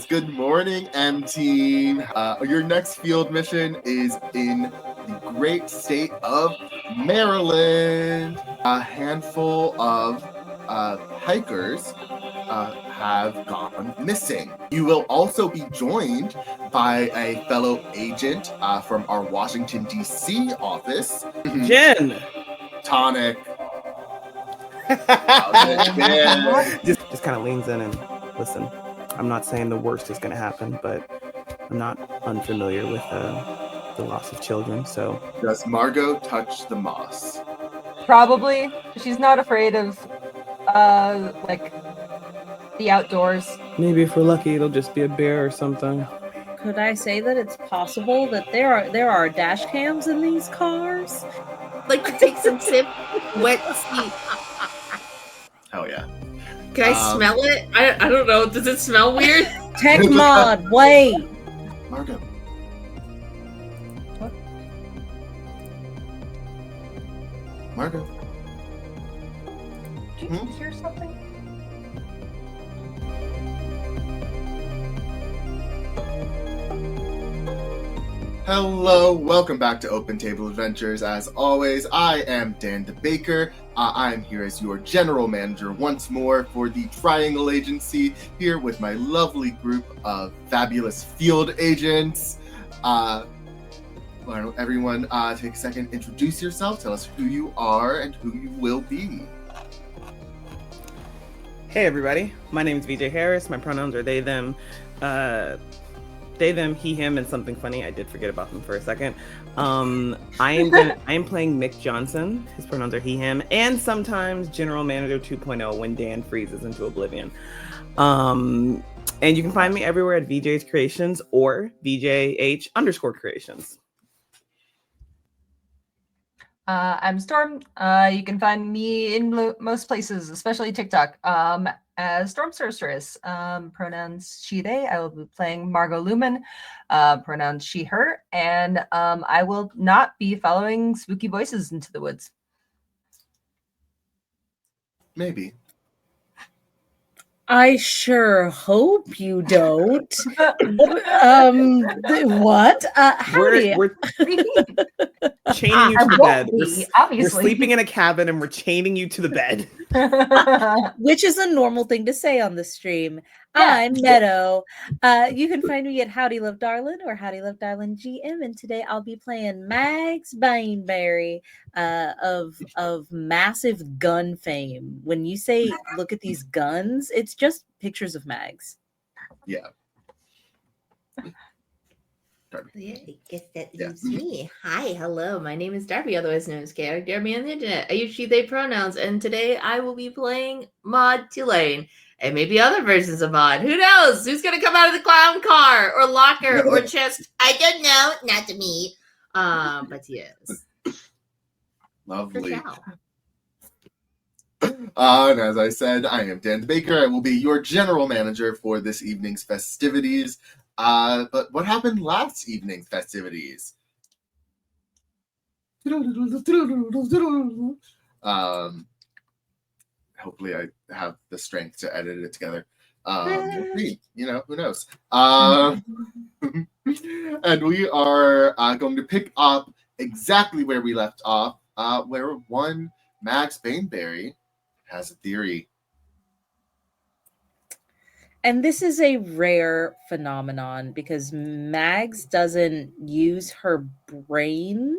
Good morning, M Team. Your next field mission is in the great state of Maryland. A handful of hikers have gone missing. You will also be joined by a fellow agent from our Washington, D.C. office. Jen! Tonic. Just kind of leans in and listen. I'm not saying the worst is going to happen, but I'm not unfamiliar with the loss of children, so... Does Margot touch the moss? Probably. She's not afraid of, the outdoors. Maybe if we're lucky, it'll just be a bear or something. Could I say that it's possible that there are dash cams in these cars? Like to take some sip, wet seat. Hell yeah. Can I smell it? I don't know. Does it smell weird? Tech mod, wait. Margot. What? Margot. Did you hear something? Hello, welcome back to Open Table Adventures. As always, I am Dan the Baker. I am here as your general manager once more for the Triangle Agency, here with my lovely group of fabulous field agents. Why don't everyone take a second, introduce yourself, tell us who you are and who you will be. Hey everybody, my name is VJ Harris. My pronouns are they, them. They, them, he, him, and something funny. I did forget about them for a second. I am playing Mick Johnson. His pronouns are he, him, and sometimes General Manager 2.0 when Dan freezes into oblivion. And you can find me everywhere at VJ's Creations or VJH_Creations. I'm Storm. You can find me in most places, especially TikTok, as Storm Sorceress. Pronouns she, they. I will be playing Margot Luman. Pronouns she, her. And I will not be following spooky voices into the woods. Maybe. I sure hope you don't. What? Howdy. We're chaining you to the bed. Obviously. We're sleeping in a cabin and we're chaining you to the bed. Which is a normal thing to say on the stream. Yeah. I'm Meadow. You can find me at Howdy Love Darlin or Howdy Love Darlin GM, and today I'll be playing Max Baneberry of massive gun fame. When you say look at these guns, it's just pictures of Mags. Yeah. Yeah, I guess that leaves me. Hi, hello. My name is Darby, otherwise known as Darby on the internet. I use she, they pronouns, and today I will be playing Maude Tulane. And maybe other versions of Maude. Who knows? Who's going to come out of the clown car or locker or chest? I don't know. Not to me. But yes. Lovely. And as I said, I am Dan the Baker. I will be your general manager for this evening's festivities. But what happened last evening's festivities? Hopefully I have the strength to edit it together. We'll see. You know, who knows? And we are going to pick up exactly where we left off, where one Max Baneberry has a theory. And this is a rare phenomenon because Mags doesn't use her brain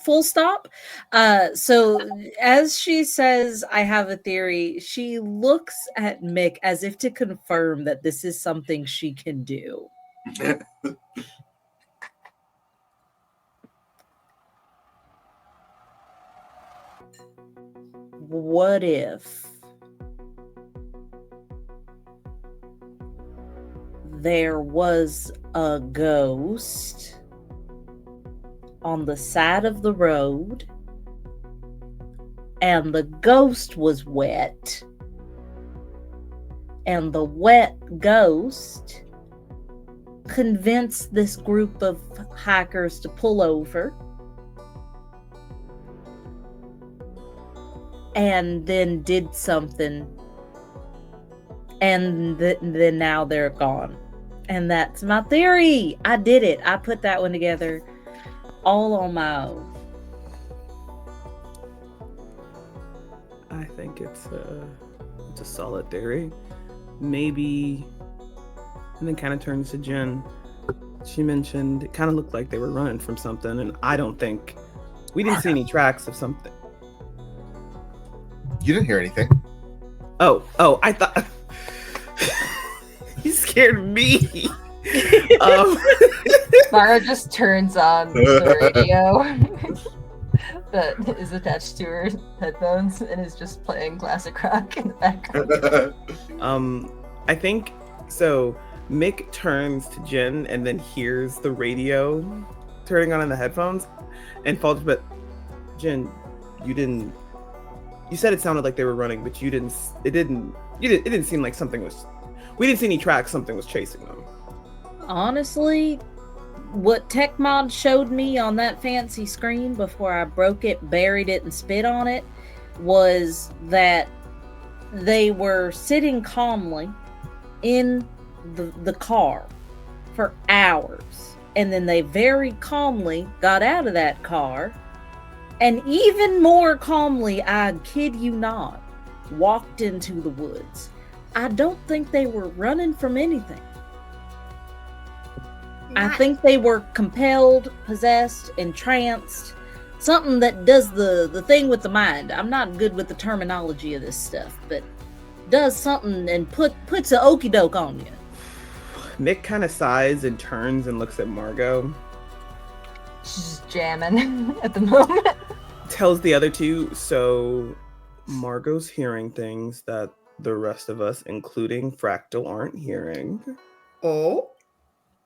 full stop. So as she says, I have a theory, she looks at Mick as if to confirm that this is something she can do. What if there was a ghost on the side of the road and the ghost was wet and the wet ghost convinced this group of hikers to pull over and then did something, and then now they're gone. And that's my theory. I did it. I put that one together all on my own. I think it's a solid theory. Maybe, and then kind of turns to Jen. She mentioned it kind of looked like they were running from something, and I don't think we didn't see any tracks of something. You didn't hear anything. Oh, I thought you scared me. Mara just turns on the radio that is attached to her headphones and is just playing classic rock in the background. I think so. Mick turns to Jen and then hears the radio turning on in the headphones and falls. But Jen, you said it sounded like they were running, but it didn't seem like something was. We didn't see any tracks. Something was chasing them. Honestly, what TechMod showed me on that fancy screen before I broke it, buried it, and spit on it was that they were sitting calmly in the car for hours, and then they very calmly got out of that car, and even more calmly, I kid you not, walked into the woods. I don't think they were running from anything. I think they were compelled, possessed, entranced, something that does the thing with the mind. I'm not good with the terminology of this stuff, but does something and puts a okie doke on you. Mick kind of sighs and turns and looks at Margot. She's jamming at the moment. Tells the other two, so Margot's hearing things that the rest of us, including Fractal, aren't hearing. Oh?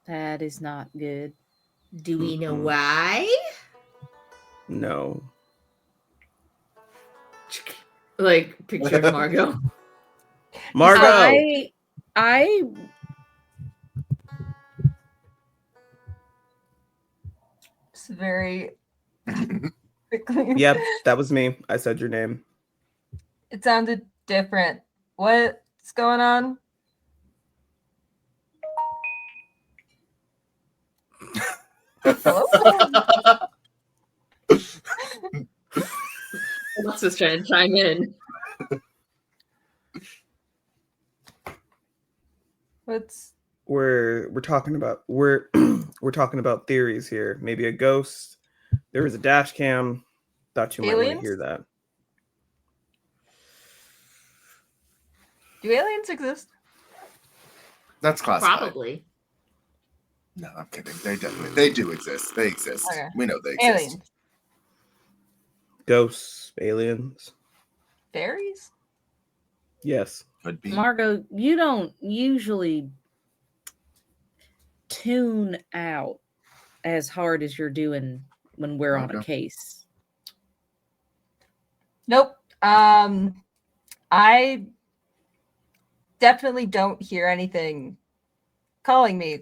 That is not good. Do we know why? No. Like, picture of Margot. Margot! I It's very quickly. Yep, that was me. I said your name. It sounded different. What's going on? Hello? Alex was trying to chime in. We're talking about we're talking about theories here. Maybe a ghost. There was a dash cam. Thought you might want to hear that. Do aliens exist? That's classified. Probably. No, I'm kidding. They do exist. They exist. Okay. We know they exist. Aliens. Ghosts, aliens. Fairies? Yes. Could be. Margot, you don't usually tune out as hard as you're doing when we're on a case. Nope. I definitely don't hear anything calling me.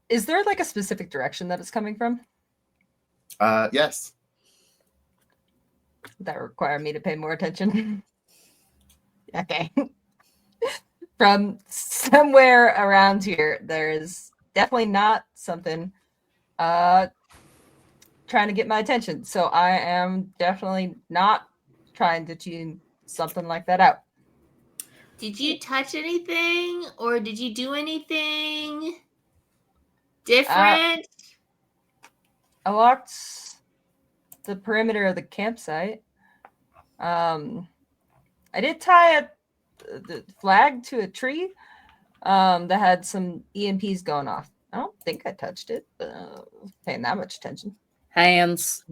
Is there like a specific direction that it's coming from? Yes. Would that require me to pay more attention? Okay. From somewhere around here, there is definitely not something trying to get my attention. So I am definitely not trying to tune something like that out. Did you touch anything or did you do anything different? I walked the perimeter of the campsite. I did tie the flag to a tree that had some EMPs going off. I don't think I touched it, but I was paying that much attention. Hands.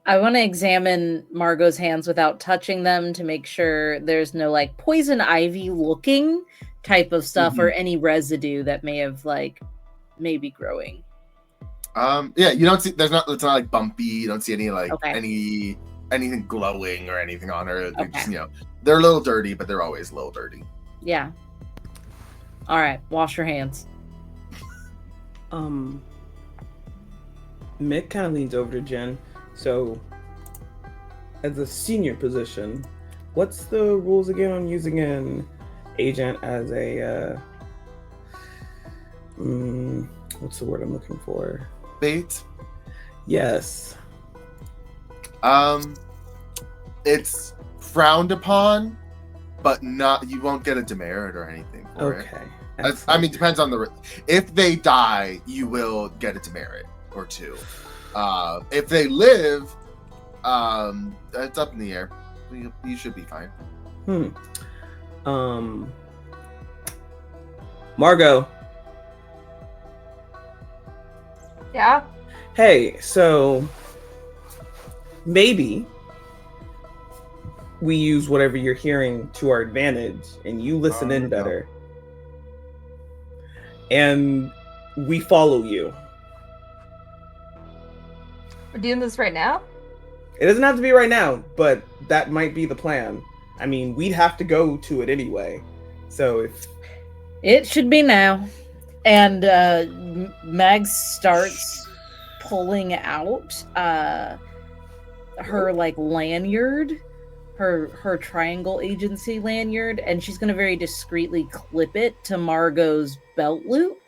I want to examine Margot's hands without touching them to make sure there's no like poison ivy looking type of stuff or any residue that may have like maybe growing. Yeah, you don't see. It's not like bumpy. You don't see any like anything glowing or anything on her. They're just, they're a little dirty, but they're always a little dirty. Yeah. All right, wash your hands. Mick kind of leans over to Jen So, as a senior position, what's the rules again on using an agent as a what's the word I'm looking for? Bait. Yes. It's frowned upon, but not. You won't get a demerit or anything for it. Okay. I mean, depends on the. If they die, you will get a demerit or two. If they live, it's up in the air. You should be fine. Margot. Yeah. Hey, so maybe we use whatever you're hearing to our advantage and you listen in better. And we follow you. We're doing this right now? It doesn't have to be right now, but that might be the plan. I mean, we'd have to go to it anyway. So if it should be now. And Mag starts pulling out her like lanyard, her triangle agency lanyard, and she's going to very discreetly clip it to Margot's belt loop,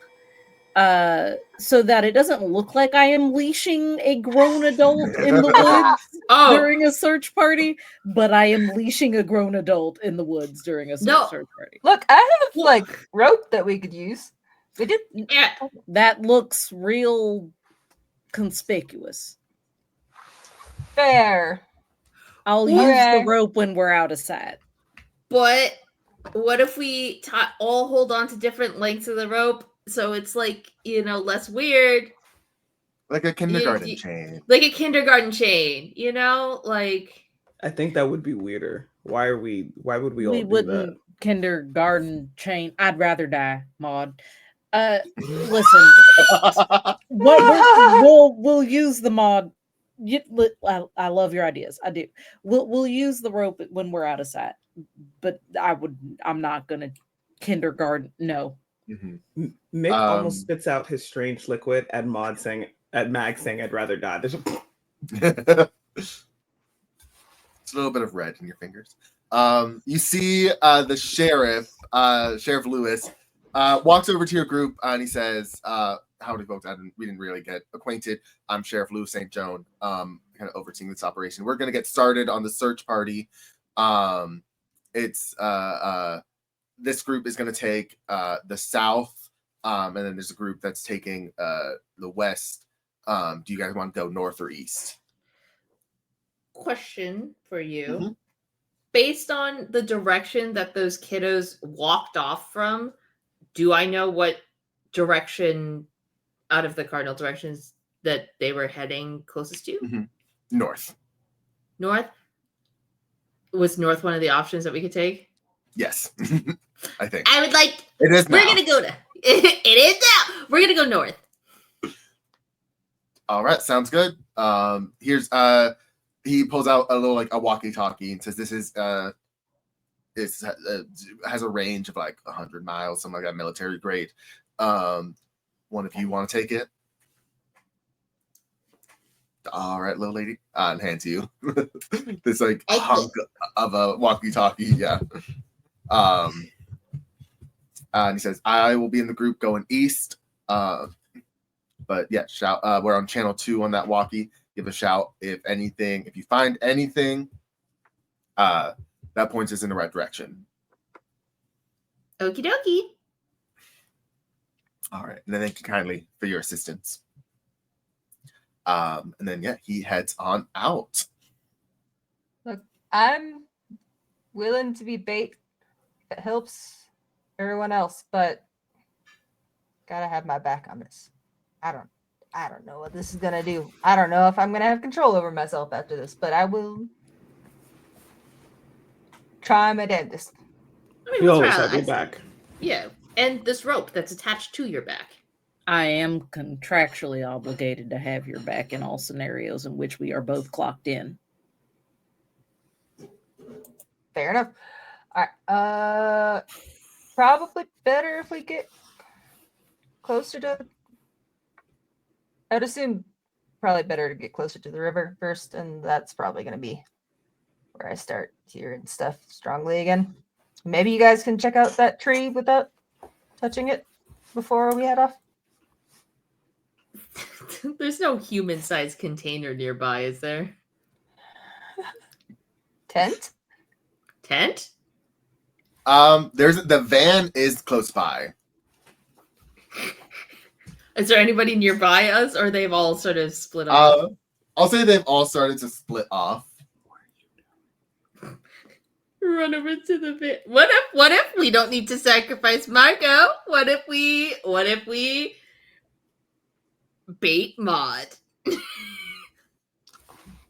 so that it doesn't look like I am leashing a grown adult in the woods during a search party, but I am leashing a grown adult in the woods during a search party. Look, I have like rope that we could use. We did. Yeah. That looks real conspicuous. Fair. I'll use the rope when we're out of sight. But what if we all hold on to different lengths of the rope so it's like, less weird? Like a kindergarten chain. Like a kindergarten chain, like. I think that would be weirder. Why would we all do wouldn't that? Kindergarten chain. I'd rather die, Maude. Listen. We'll use the mod. I love your ideas. I do. We'll use the rope when we're out of sight. But I'm not gonna kindergarten. No. Mm-hmm. Mick almost spits out his strange liquid at Mag saying, "I'd rather die." There's It's a little bit of red in your fingers. You see the sheriff, Sheriff Lewis, walks over to your group and he says, howdy folks, we didn't really get acquainted. I'm Sheriff Lewis St. Joan, kind of overseeing this operation. We're going to get started on the search party. It's this group is going to take the south, and then there's a group that's taking the west. Do you guys want to go north or east? Question for you. Mm-hmm. Based on the direction that those kiddos walked off from, do I know what direction out of the cardinal directions that they were heading closest to? Mm-hmm. North. North? Was north one of the options that we could take? Yes. I think. I would like... It is now. We're going to go to... It is now! We're going to go north. All right, sounds good. Here's... He pulls out a little, like, a walkie-talkie and says this is... has a range of, like, 100 miles, something like that, military grade. One of you want to take it? All right, little lady. And hand to you. This, like, hunk of a walkie-talkie, yeah. And he says, I will be in the group going east. But, yeah, shout. We're on channel 2 on that walkie. Give a shout if you find anything that points us in the right direction. Okie dokie. All right. And then thank you kindly for your assistance. And then, yeah, he heads on out. Look, I'm willing to be bait if it helps everyone else, but gotta have my back on this. I don't know what this is gonna do. I don't know if I'm gonna have control over myself after this, but I will try my damnedest. You always have your back. Yeah, and this rope that's attached to your back. I am contractually obligated to have your back in all scenarios in which we are both clocked in. Fair enough. All right. Probably better if we get closer to... I'd assume probably better to get closer to the river first, and that's probably going to be where I start hearing stuff strongly again. Maybe you guys can check out that tree without touching it before we head off. There's no human-sized container nearby, is there? Tent? Tent? There's the van is close by. Is there anybody nearby us, or they've all sort of split off? I'll say they've all started to split off. Run over to the van. What if we don't need to sacrifice Margot? What if we bait Maude?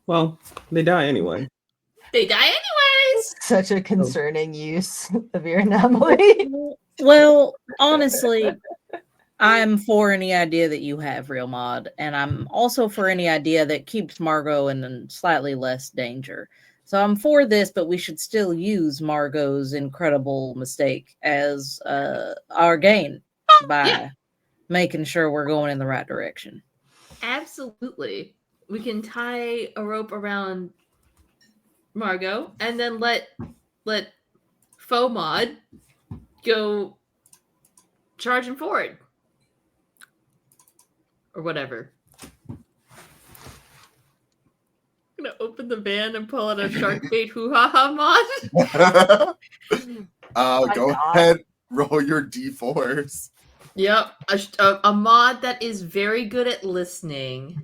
Well, they die anyway. They die anyways. Such a concerning use of your anomaly. Well, honestly, I'm for any idea that you have, Real Mod, and I'm also for any idea that keeps Margot in slightly less danger. So I'm for this, but we should still use Margot's incredible mistake as our gain by making sure we're going in the right direction. Absolutely. We can tie a rope around Margot and then let Faux Maude go charging forward. Or whatever. I'm gonna open the van and pull out a shark bait hoo-ha-ha Maude. Go ahead, roll your d4s. Yep, a mod that is very good at listening.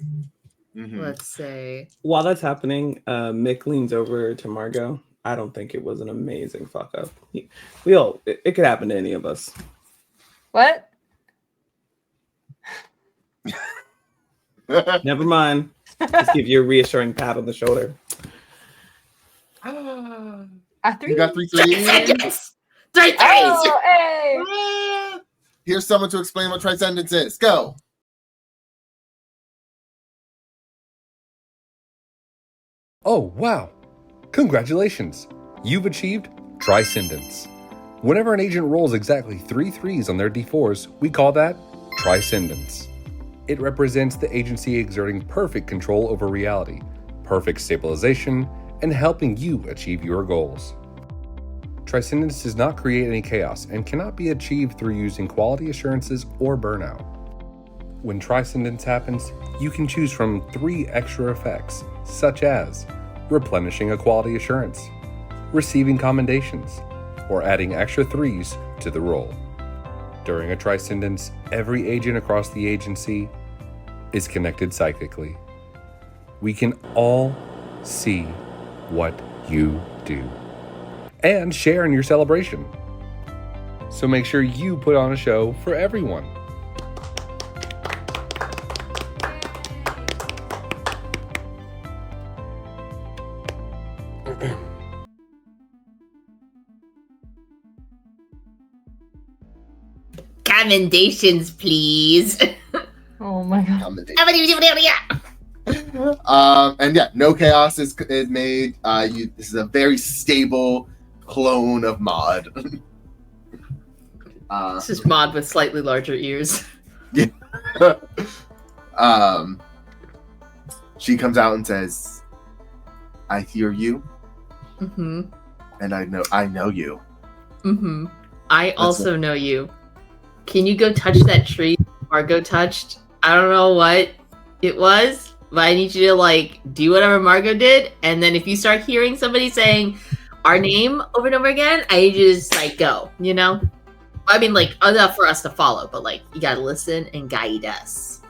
Mm-hmm. Let's say. While that's happening, Mick leans over to Margot. I don't think it was an amazing fuck up. It could happen to any of us. What? Never mind. Just give you a reassuring pat on the shoulder. You got 3 threes? Yes! 3 threes! Oh, hey! Here's someone to explain what Triscendence is. Go. Oh, wow. Congratulations. You've achieved Triscendence. Whenever an agent rolls exactly 3 threes on their d4s, we call that Triscendence. It represents the agency exerting perfect control over reality, perfect stabilization, and helping you achieve your goals. Triscendence does not create any chaos and cannot be achieved through using quality assurances or burnout. When Triscendence happens, you can choose from 3 extra effects, such as replenishing a quality assurance, receiving commendations, or adding extra 3s to the roll. During a Triscendence, every agent across the agency is connected psychically. We can all see what you do and share in your celebration. So make sure you put on a show for everyone. Commendations, please. Oh my god. And yeah, no chaos is made. This is a very stable clone of Maude. This is Maude with slightly larger ears. Yeah. She comes out and says, "I hear you, and I know you." I also know you. Can you go touch that tree Margot touched? I don't know what it was, but I need you to do whatever Margot did, and then if you start hearing somebody saying our name over and over again, I need you to just go, you know? I mean, enough for us to follow, but you gotta listen and guide us.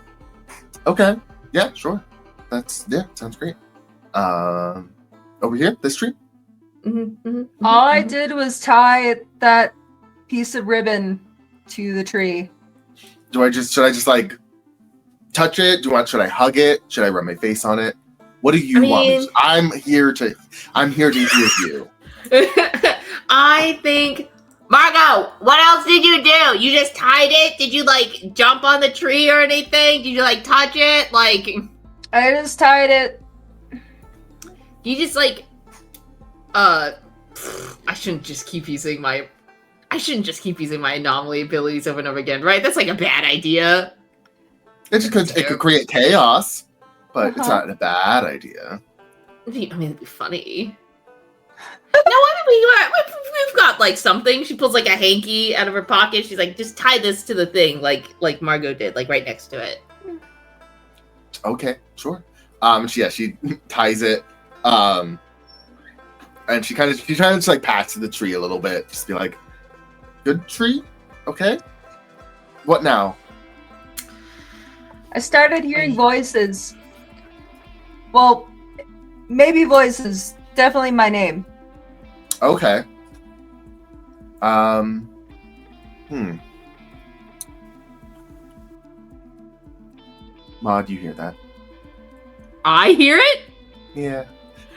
Okay. Yeah, sure. Sounds great. Over here, this tree. All I did was tie that piece of ribbon to the tree. Should I just touch it? Should I hug it? Should I rub my face on it? What do you want? I'm here to hear you. I think, Margot, what else did you do? You just tied it? Did you jump on the tree or anything? Did you touch it? I just tied it. You just I shouldn't just keep using my anomaly abilities over and over again, right? That's a bad idea. It could create chaos. but it's not a bad idea. I mean, it'd be funny. No, I mean, we've got like something. She pulls like a hanky out of her pocket. She's like, just tie this to the thing, like Margot did, like right next to it. Okay, sure. She ties it. And she kind of just like pats the tree a little bit, just be like, "Good tree, okay. What now?" I started hearing voices. Well, maybe voices. Definitely my name. Okay. Maude, you hear that? I hear it? Yeah.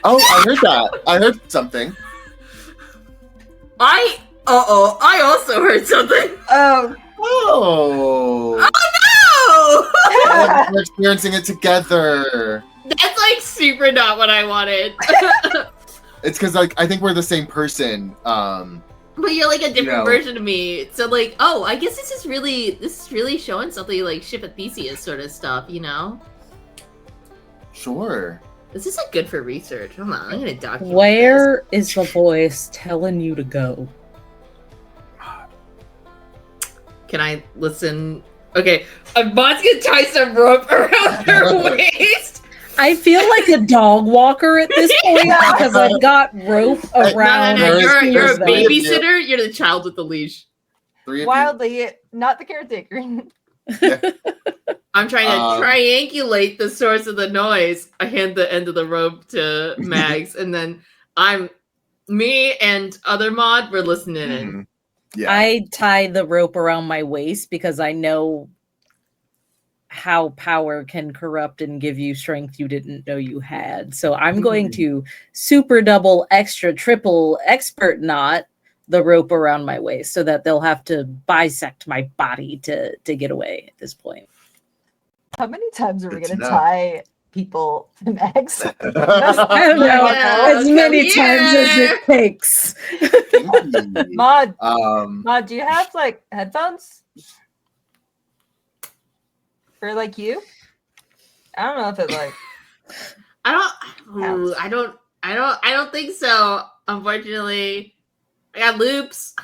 Oh, I heard that. I heard something. I also heard something. Oh. Oh. Oh no! We're experiencing it together. That's like super not what I wanted. It's because like I think we're the same person. But you're like a different version of me. So like, oh, I guess this is really showing something like Ship of Theseus sort of stuff, you know? Sure. This is like good for research. Hold on, I'm gonna document Where is the voice telling you to go? Can I listen? Okay, Maud's gonna tie some rope around her waist. I feel like a dog walker at this point because I've got rope around. No, There is- you're a there's three of you. babysitter. You're the child with the leash. Three of you. Wildly, not the caretaker. I'm trying to triangulate the source of the noise. I hand the end of the rope to Mags, and then me and other Maude, we're listening in. Mhm. Yeah. I tie the rope around my waist because I know how power can corrupt and give you strength you didn't know you had. So I'm going to super double extra triple expert knot the rope around my waist so that they'll have to bisect my body to get away at this point. How many times are we Good to going to know. tie people to Max? I don't know, Yeah, as many come times as here. it takes. Maude, um, Maude, do you have like headphones? For like you? I don't know if it like I don't think so. Unfortunately, I got loops.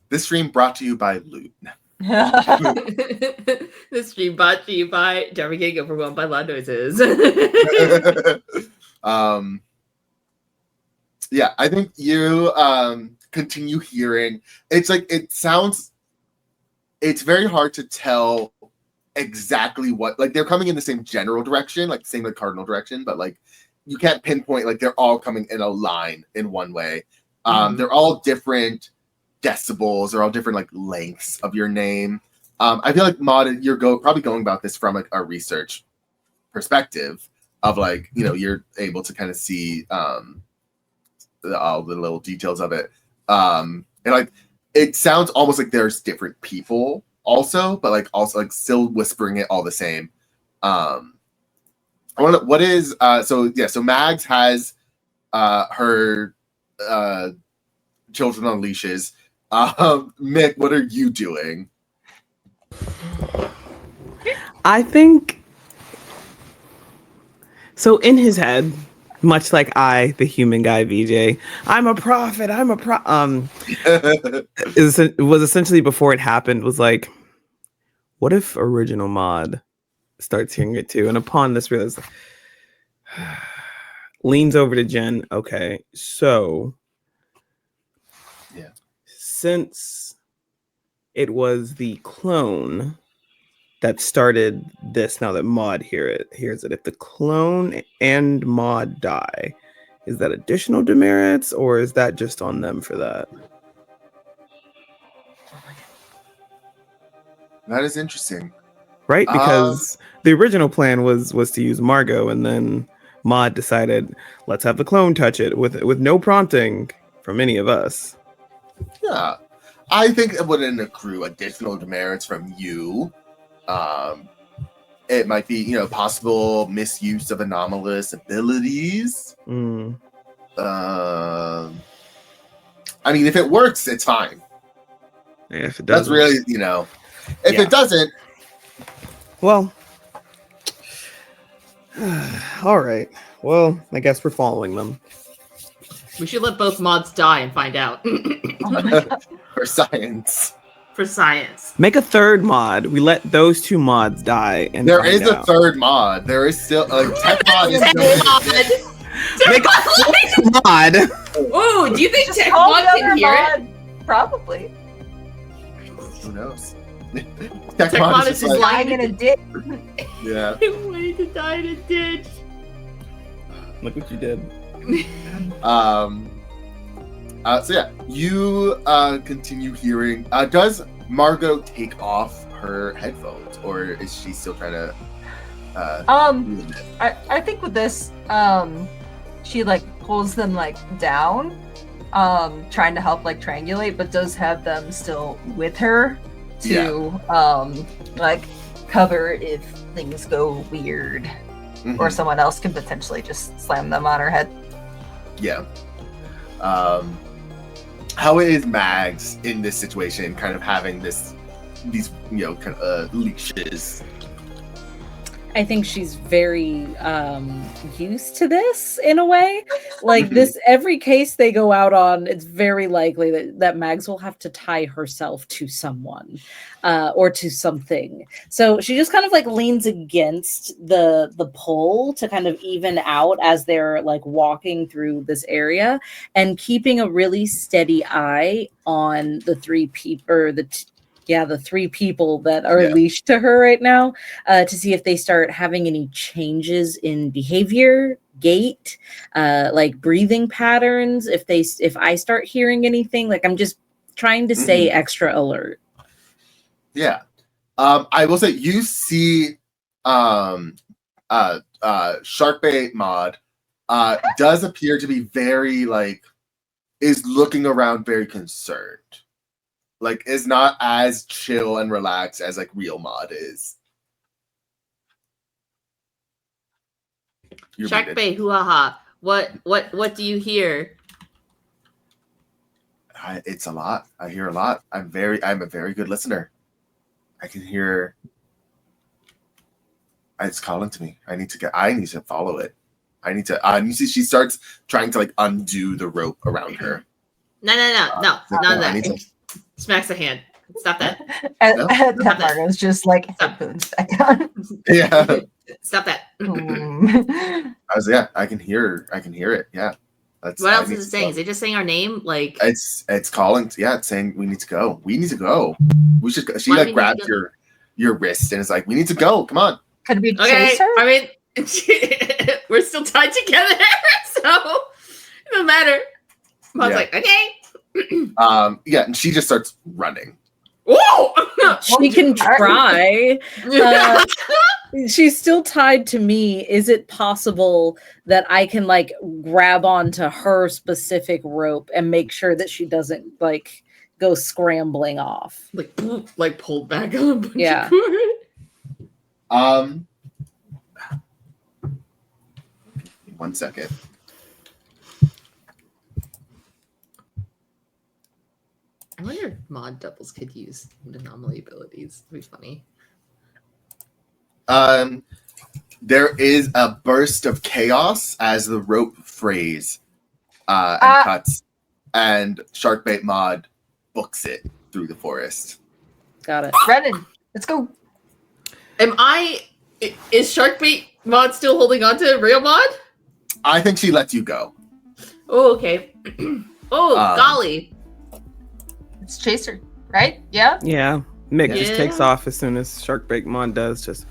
this stream brought to you by Loot. This stream brought to you by Darby getting overwhelmed by loud noises. Yeah, I think you continue hearing. It's like it's very hard to tell exactly what, like they're coming in the same general direction, like the same like cardinal direction, but like you can't pinpoint like they're all coming in a line in one way. They're all different decibels, they're all different like lengths of your name. I feel like Maude, you're probably going about this from like a research perspective of like, you know, you're able to kind of see all the little details of it. And like it sounds almost like there's different people also, but like also like still whispering it all the same. I want to, what is so Mags has her children on leashes. Mick, what are you doing? I think so. In his head, much like I, the human guy, VJ, I'm a prophet. Was essentially before it happened. Was like, what if original Maude starts hearing it too? And upon this, realizes leans over to Jen. Okay, so Yeah, since it was the clone that started this, now that Maude hears it. If the clone and Maude die, is that additional demerits or is that just on them for that? that is interesting. Right? Because the original plan was to use Margot, and then Maude decided, let's have the clone touch it with no prompting from any of us. Yeah, I think it wouldn't accrue additional demerits from you. It might be, you know, possible misuse of anomalous abilities. I mean, if it works, it's fine. Yeah, if it That's doesn't. really, you know, if Yeah. it doesn't, Well, All right. Well, I guess we're following them. We should let both mods die and find out. Oh my God. For science. For science. Make a third mod. We let those two mods die, and There find is a out. third mod. There is still a tech mod. Is Tech still Make a fourth mod. Oh, do you think Just Tech call Mod the can other hear it? mod. Probably. Who knows? Tech Mod is just Lying in a ditch. yeah. Waiting to die in a ditch. Look what you did. So yeah, you continue hearing. Does Margot take off her headphones, or is she still trying to? I think with this, she like pulls them like down, trying to help like triangulate, but does have them still with her to like cover if things go weird, or Mhm. someone else can potentially just slam them on her head. Yeah. How is Mags in this situation, kind of having these kind of leashes? I think she's very used to this in a way. Like this, every case they go out on, it's very likely that Mags will have to tie herself to someone or to something. So she just kind of like leans against the pole to kind of even out as they're like walking through this area, and keeping a really steady eye on the three people, or the three people that are leashed to her right now, to see if they start having any changes in behavior, gait, like breathing patterns. If I start hearing anything, like I'm just trying to stay extra alert. Yeah. I will say you see Sharkbait Mod does appear to be very is looking around very concerned. Like, is not as chill and relaxed as real Mod is. Shark Bay, hoo-ha-ha. What do you hear? It's a lot. I hear a lot. I'm a very good listener. I can hear. It's calling to me. I need to follow it. You see, she starts trying to undo the rope around her. No, none of that. Smacks the hand. Stop that. That Margot's just headphones back on. Yeah. Stop that. I can hear it. Yeah. What else is it saying? Is it just saying our name? It's calling. Yeah, it's saying we need to go. We need to go. We should go. She grabs your wrist and is like, we need to go. Come on. Could we chase her? I mean, we're still tied together, so it doesn't matter. Mom's like, okay. And she just starts running. Whoa! She can try. She's still tied to me. Is it possible that I can grab onto her specific rope and make sure that she doesn't go scrambling off? Like pulled back on a bunch Yeah. of cord? 1 second. I wonder if mod doubles could use anomaly abilities. It'd be funny. There is a burst of chaos as the rope frays and cuts, and Sharkbait Mod books it through the forest. Got it. Brennan, let's go. Is Sharkbait Mod still holding on to Real Mod? I think she lets you go. Oh, okay. Golly. It's Chaser, right? Yeah? Yeah. Mick just Yeah. takes off as soon as Sharkbait Mon does. Just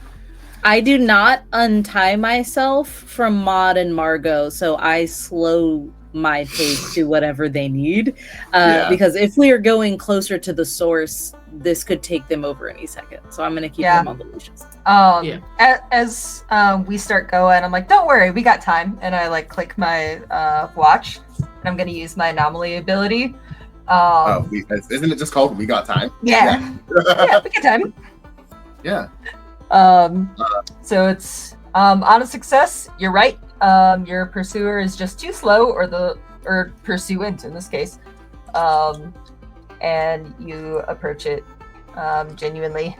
I do not untie myself from Maude and Margot, so I slow my pace to whatever they need. Because if we are going closer to the source, this could take them over any second. So I'm going to keep them on the leashes. As we start going, I'm like, don't worry, we got time. And I click my watch, and I'm going to use my anomaly ability. Isn't it just called We Got Time? Yeah. Yeah, we got time. Yeah. So it's on a success, you're right. Your pursuer is just too slow, or pursuant in this case. And you approach it genuinely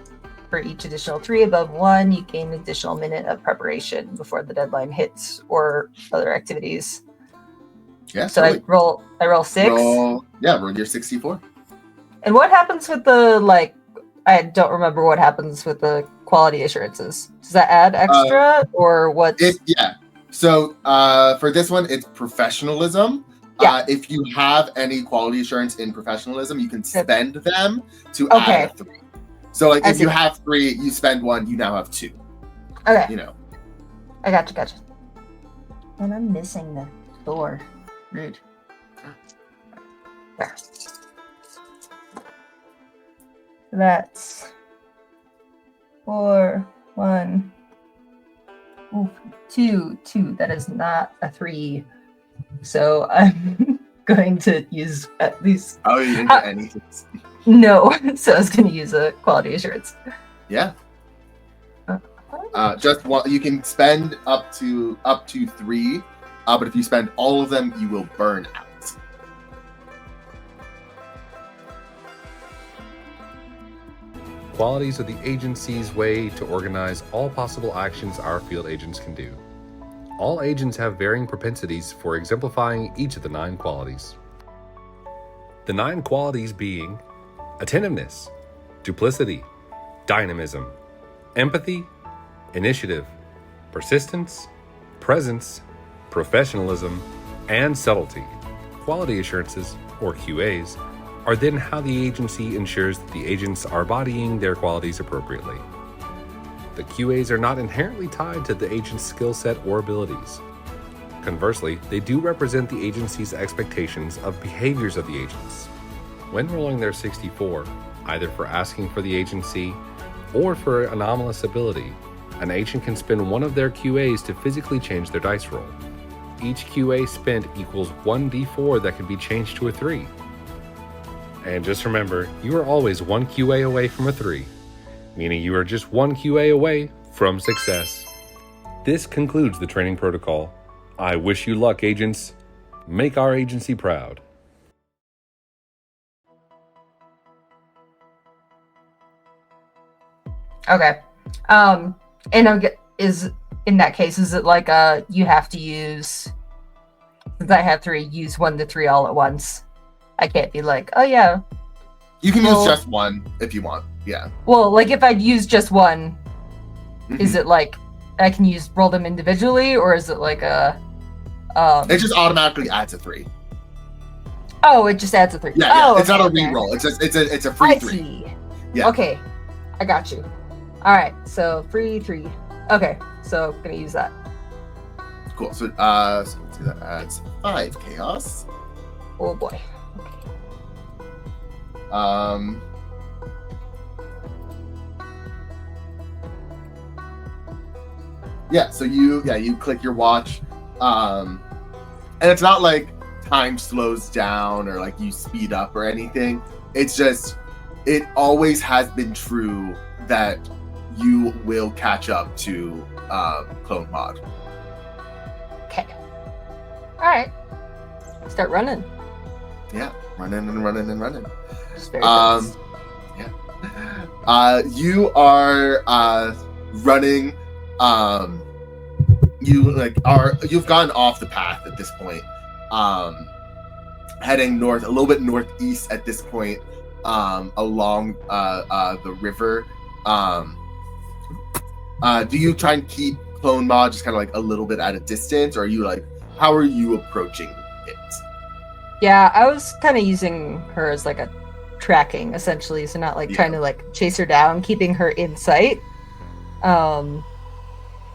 For each additional 3 above 1, you gain an additional minute of preparation before the deadline hits or other activities. Yeah. So I roll 6. Roll your 64. And what happens with the, like, I don't remember what happens with the quality assurances. Does that add extra or what? So for this one, it's professionalism. Yeah. If you have any quality assurance in professionalism, you can spend them to add a 3. So like if you have 3, you spend 1, you now have 2. Okay. You know. I gotcha. And I'm missing the door. Rude. There. That's 4, 1, 2. That is not a 3. So I'm going to use at least. Oh, you didn't get anything. No, so I was going to use a quality assurance. Yeah. Just one. You can spend up to 3, but if you spend all of them, you will burn out. Qualities are the agency's way to organize all possible actions our field agents can do. All agents have varying propensities for exemplifying each of the 9 qualities. The 9 qualities being attentiveness, duplicity, dynamism, empathy, initiative, persistence, presence, professionalism, and subtlety. Quality assurances, or QAs, are then how the agency ensures that the agents are embodying their qualities appropriately. The QAs are not inherently tied to the agent's skill set or abilities. Conversely, they do represent the agency's expectations of behaviors of the agents. When rolling their 64, either for asking for the agency or for anomalous ability, an agent can spend one of their QAs to physically change their dice roll. Each QA spent equals 1d4 that can be changed to a 3. And just remember, you are always 1 QA away from a 3, meaning you are just 1 QA away from success. This concludes the training protocol. I wish you luck, agents. Make our agency proud. Okay. And is in that case, is it like you have to use, since I have 3, use 1 to 3 all at once? I can't be like, oh yeah. You can use just 1 if you want. Yeah. Well, like if I'd use just 1, is it like I can roll them individually, or is it like a? It just automatically adds a 3. Oh, it just adds a 3. Yeah, oh, it's okay, not a reroll. It's a free 3. See. Yeah. Okay, I got you. All right, so free 3. Okay, so gonna use that. Cool. So let's see, that adds 5 chaos. Oh boy. Yeah, so you click your watch, and it's not like time slows down or like you speed up or anything. It's just, it always has been true that you will catch up to Clone Maude. Okay. All right. Start running. Yeah, running and running and running. Just very fast. Yeah. You are running. You've gone off the path at this point. Heading north, a little bit northeast at this point, along the river. Do you try and keep Clone Maude just kind of like a little bit at a distance, or are you like, how are you approaching it? Yeah, I was kind of using her as like a tracking, essentially, so not like trying to like chase her down, keeping her in sight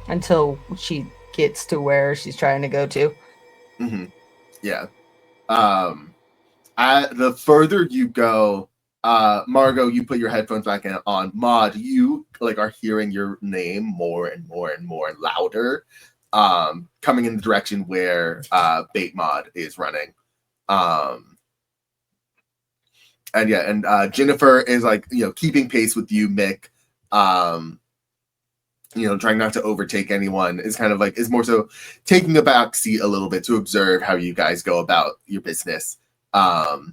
until she gets to where she's trying to go to. Mm-hmm. Yeah. The further you go, Margot, you put your headphones back on. Maude, you like are hearing your name more and more and more louder, coming in the direction where Bait Maude is running. And Jennifer is like, keeping pace with you, Mick. Trying not to overtake anyone, is kind of like, is more so taking the back seat a little bit to observe how you guys go about your business. Because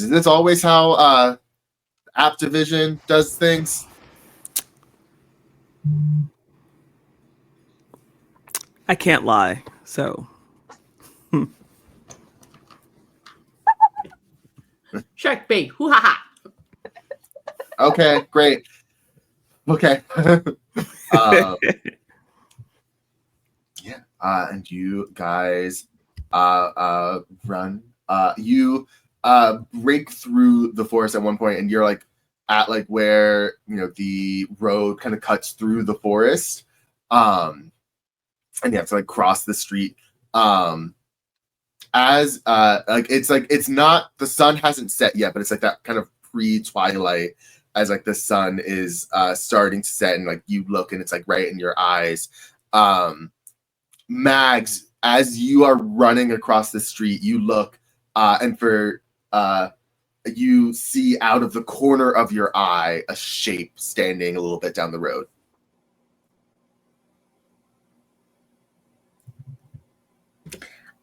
that's always how Aptivision does things. I can't lie. So Shark bait. Hoo ha ha. Okay, great. Okay. Yeah. And you guys run. You break through the forest at one point, and you're like at like where the road kind of cuts through the forest. And you have to like cross the street. As it's not, the sun hasn't set yet, but it's like that kind of pre-twilight as like the sun is starting to set, and like you look and it's like right in your eyes. Mags, as you are running across the street, you look and you see out of the corner of your eye a shape standing a little bit down the road.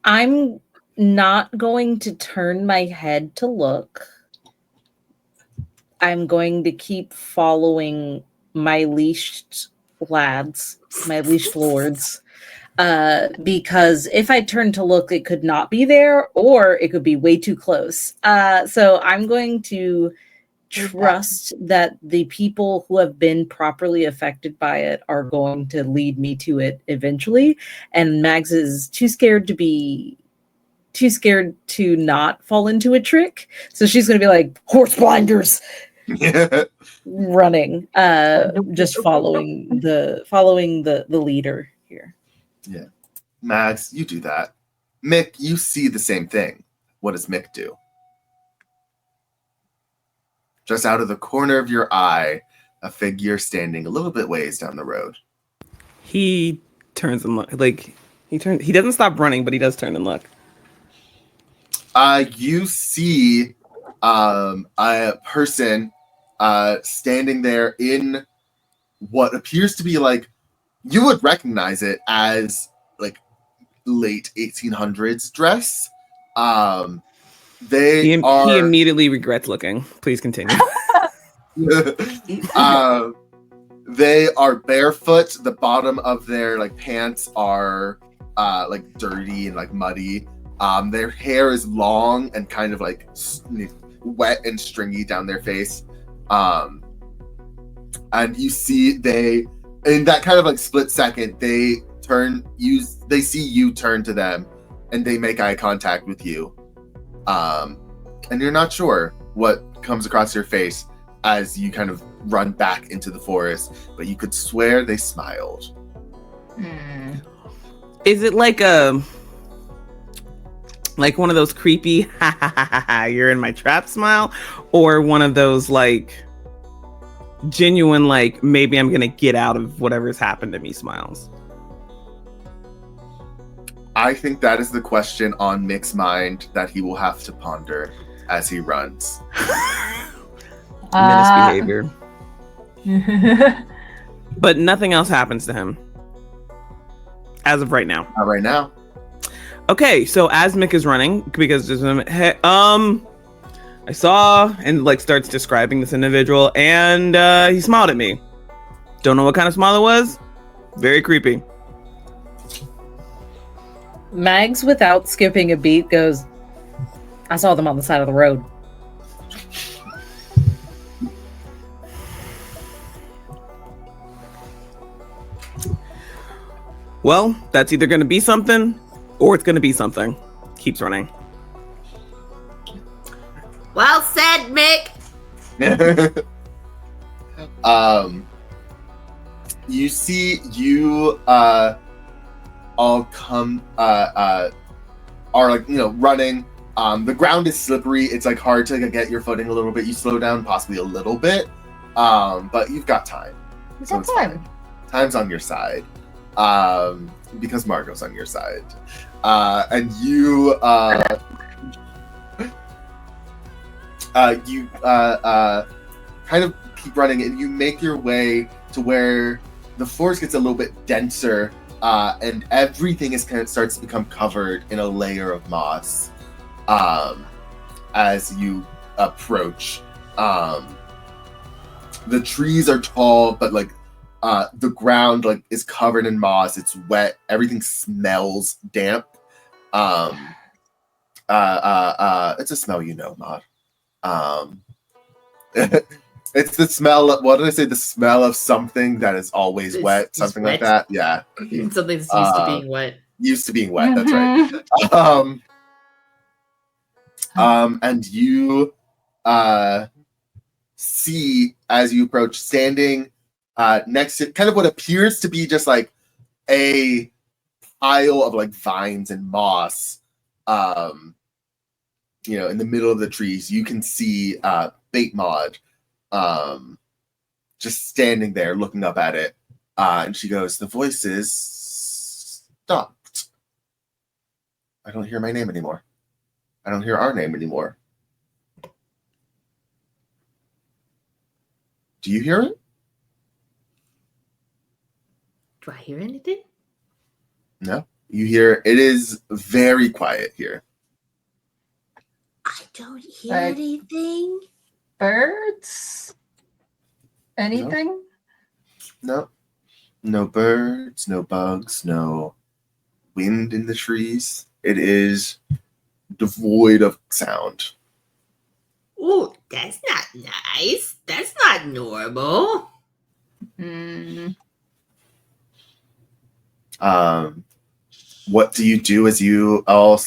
I'm not going to turn my head to look. I'm going to keep following my leashed lads, my leashed lords, because if I turn to look, it could not be there, or it could be way too close. So I'm going to trust that the people who have been properly affected by it are going to lead me to it eventually. And Mags is too scared to not fall into a trick. So she's going to be like, horse blinders, running, just following the leader here. Yeah. Mags, you do that. Mick, you see the same thing. What does Mick do? Just out of the corner of your eye, a figure standing a little bit ways down the road. he turns and look. Like he doesn't stop running, but he does turn and look. You see a person standing there in what appears to be like, you would recognize it as like late 1800s dress. He immediately regrets looking. Please continue. They are barefoot. The bottom of their like pants are like dirty and like muddy. Their hair is long and kind of like wet and stringy down their face. And you see they, in that kind of like split second, they see you turn to them and they make eye contact with you. And you're not sure what comes across your face as you kind of run back into the forest, but you could swear they smiled. Is it like one of those creepy ha ha ha ha you're in my trap smile, or one of those like genuine like maybe I'm gonna get out of whatever's happened to me smiles? I think that is the question on Mick's mind that he will have to ponder as he runs. Menace behavior. But nothing else happens to him as of right now. Not right now. Okay, so as Mick is running, because there's I saw, and like starts describing this individual, and he smiled at me. Don't know what kind of smile it was. Very creepy. Mags, without skipping a beat, goes, I saw them on the side of the road. Well, that's either going to be something or it's going to be something. Keeps running. Well said, Mick. You see, you all come are like running. The ground is slippery. It's like hard to get your footing a little bit. You slow down possibly a little bit, but you've got time. We've got time. Time's on your side, because Margot's on your side, and you kind of keep running, and you make your way to where the forest gets a little bit denser, and everything is starts to become covered in a layer of moss. As you approach, the trees are tall, but like the ground like is covered in moss. It's wet. Everything smells damp. It's a smell you know, Maude. It's the smell of, what did I say? The smell of something that is always wet, something like that. Yeah. Something that's used to being wet. Used to being wet, that's right. And you see as you approach, standing next to kind of what appears to be just like a pile of like vines and moss, in the middle of the trees, you can see Bait Maude just standing there looking up at it. And she goes, "The voices stopped. I don't hear my name anymore. I don't hear our name anymore. Do you hear it?" Do I hear anything? No. You hear it is very quiet here. I don't hear Like- anything. Birds? Anything? No. No birds, no bugs, no wind in the trees. It is devoid of sound. Ooh, that's not nice. That's not normal. Mm. What do you do as you all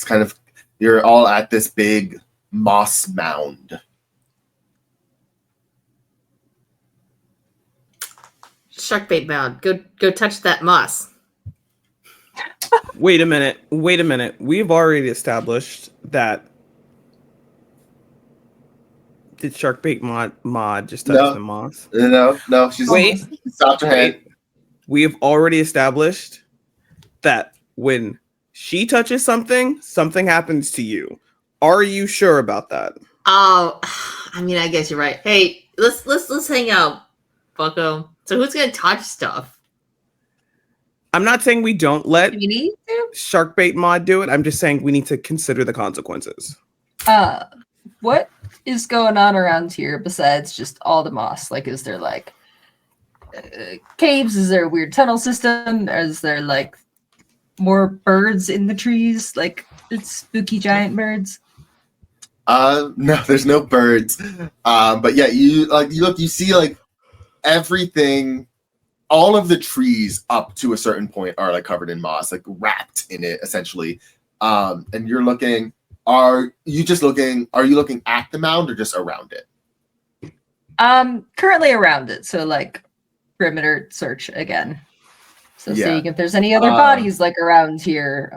you're all at this big moss mound? Sharkbait Mound. Go touch that moss. Wait a minute. We've already established that. Did Sharkbait Maude just touch No. the moss? No, she's Wait. stopped her hand. We have already established that when she touches something, something happens to you. Are you sure about that? Oh, I mean, I guess you're right. Hey, let's hang out, bucko. So who's gonna touch stuff? I'm not saying we don't let Do we need to? Sharkbait Maude do it. I'm just saying we need to consider the consequences. What is going on around here besides just all the moss? Like, is there like caves? Is there a weird tunnel system? Is there like more birds in the trees? Like, it's spooky giant birds? No, there's no birds. But yeah, you look, you see like everything, all of the trees up to a certain point are like covered in moss, like wrapped in it essentially. And you're looking, are you looking at the mound or just around it? Currently around it, so like perimeter search again. So Yeah. seeing if there's any other bodies like around here.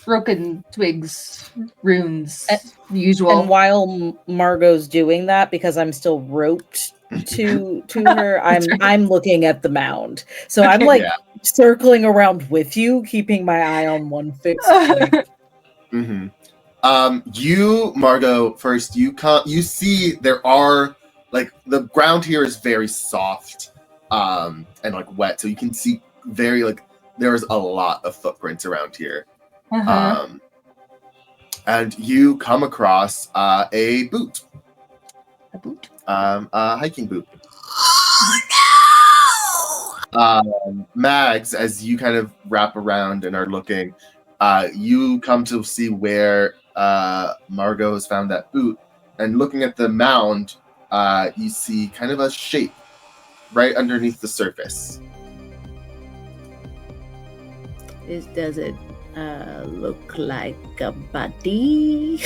Broken twigs, runes, usual. And while Margot's doing that, because I'm still roped to her, I'm looking at the mound. So I'm like circling around with you, keeping my eye on one fixed point. Mm-hmm. You, Margot, first you see there are like the ground here is very soft and like wet, so you can see very like there's a lot of footprints around here. And you come across a boot. A boot? A hiking boot. Mags, as you kind of wrap around and are looking, you come to see where Margot has found that boot. And looking at the mound, you see kind of a shape right underneath the surface. Does it look like a body?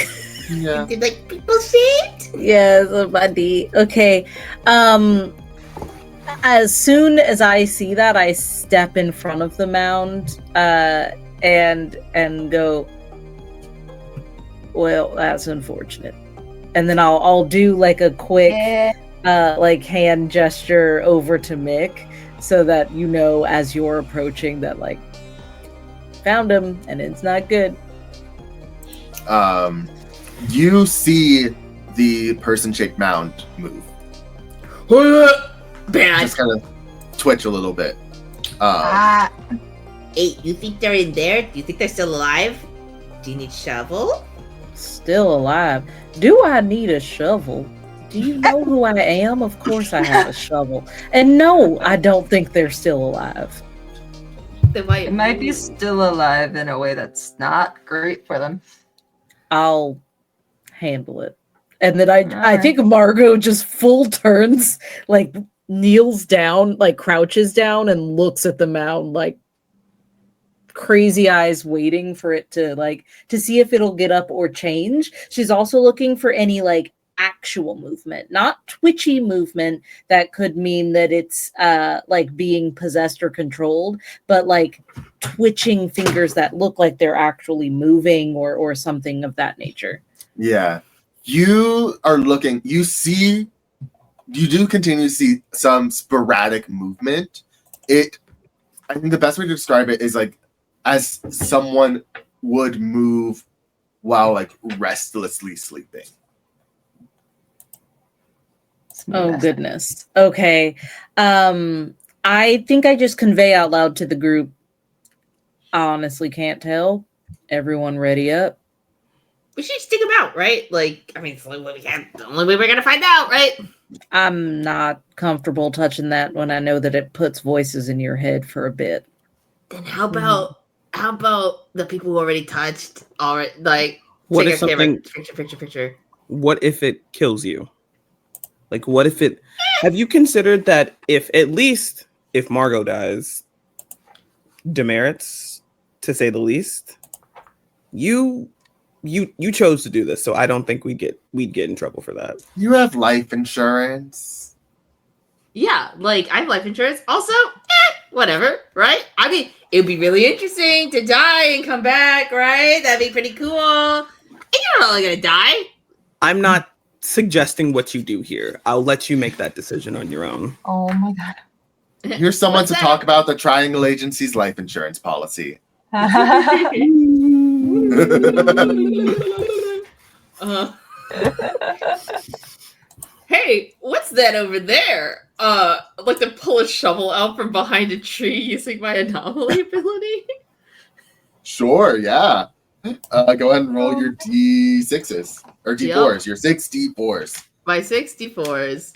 Yeah. Did like people shit? Yes, a body. Okay. As soon as I see that, I step in front of the mound and go, well, that's unfortunate. And then I'll do like a quick like hand gesture over to Mick so that you know as you're approaching that like found him and it's not good. You see the person-shaped mound move. Bad. Just kind of twitch a little bit. Hey, you think they're in there? Do you think they're still alive? Do you need shovel? Still alive. Do I need a shovel? Do you know who I am? Of course I have a shovel. And no, I don't think they're still alive. They might, It might be still alive in a way that's not great for them. I'll handle it. And then I Alright. think Margot just full turns, like kneels down, like crouches down and looks at the mound, like crazy eyes waiting for it to see if it'll get up or change. She's also looking for any like actual movement, not twitchy movement that could mean that it's like being possessed or controlled, but like twitching fingers that look like they're actually moving or something of that nature. Yeah. You are looking, you do continue to see some sporadic movement. I think the best way to describe it is like as someone would move while like restlessly sleeping. Oh goodness. Okay. I think I just convey out loud to the group. I honestly can't tell. Everyone ready up. we should stick them out, right? Like, I mean, it's the only way the only way we're gonna find out, right? I'm not comfortable touching that when I know that it puts voices in your head for a bit. Then how about the people who already touched? Already, like, What take if a camera, something- picture. What if it kills you? Like, what if it? Have you considered that if Margot dies, demerits, to say the least? You chose to do this, so I don't think we'd get in trouble for that. You have life insurance. Yeah, like I have life insurance. Also, whatever, right? I mean, it'd be really interesting to die and come back, right? That'd be pretty cool. And you're not only gonna die. I'm not suggesting what you do here. I'll let you make that decision on your own. Oh my god. Here's someone What's to that? talk about the Triangle Agency's life insurance policy. Hey, what's that over there? I'd like to pull a shovel out from behind a tree using my anomaly ability. Sure, yeah. Go ahead and roll your D6s or D4s. Your 6 D4s. My 64s.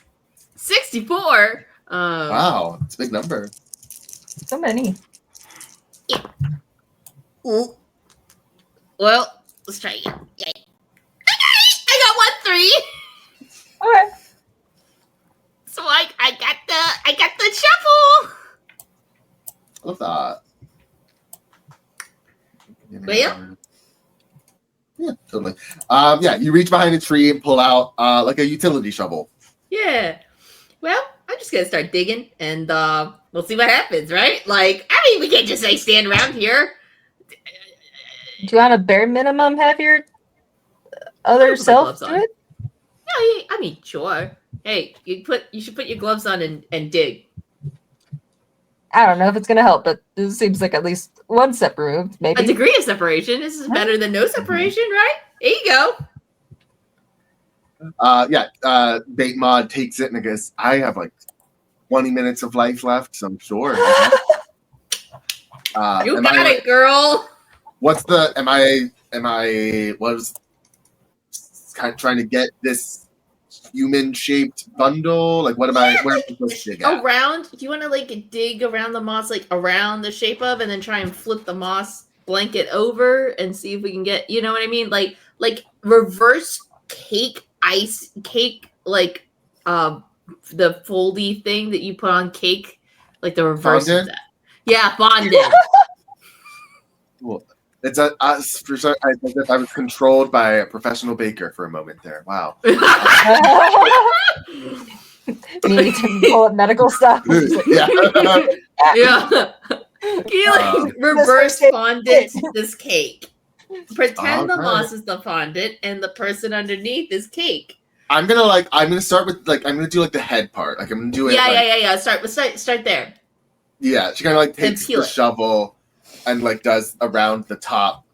64? Wow, it's a big number. So many. Ooh. Well, let's try again. Yay. I got 1 3. Okay. So I got the shovel. Love that. Well? Yeah, totally. Yeah, you reach behind a tree and pull out like a utility shovel. Yeah. Well, I'm just gonna start digging and we'll see what happens, right? Like, I mean, we can't just like stand around here. Do you want a bare minimum have your other put my self gloves do on. it? No, I mean, sure. Hey, you should put your gloves on and dig. I don't know if it's gonna help, but this seems like at least one step removed, A maybe. degree of separation. This is better than no separation, right? There you go. Bait Mod takes it and it goes, I have like 20 minutes of life left, so I'm sure. You got it, girl. What's the am I was kind of trying to get this human shaped bundle? Like where am I supposed to dig at? Around? Do you want to like dig around the moss, like around the shape of, and then try and flip the moss blanket over and see if we can get, you know what I mean? Like reverse cake like the foldy thing that you put on cake, like the reverse of Fondant? that. Yeah, bonded. Well, it's for sure. I think that I was controlled by a professional baker for a moment there. Wow. Need to pull up medical stuff. Yeah. Yeah. You like reverse fondant this cake. Pretend the Alright. moss is the fondant and the person underneath is cake. I'm gonna start with I'm gonna do like the head part. Like I'm gonna do it. Yeah. Start there. Yeah, she kind of like Then takes peel the it. shovel and like does around the top.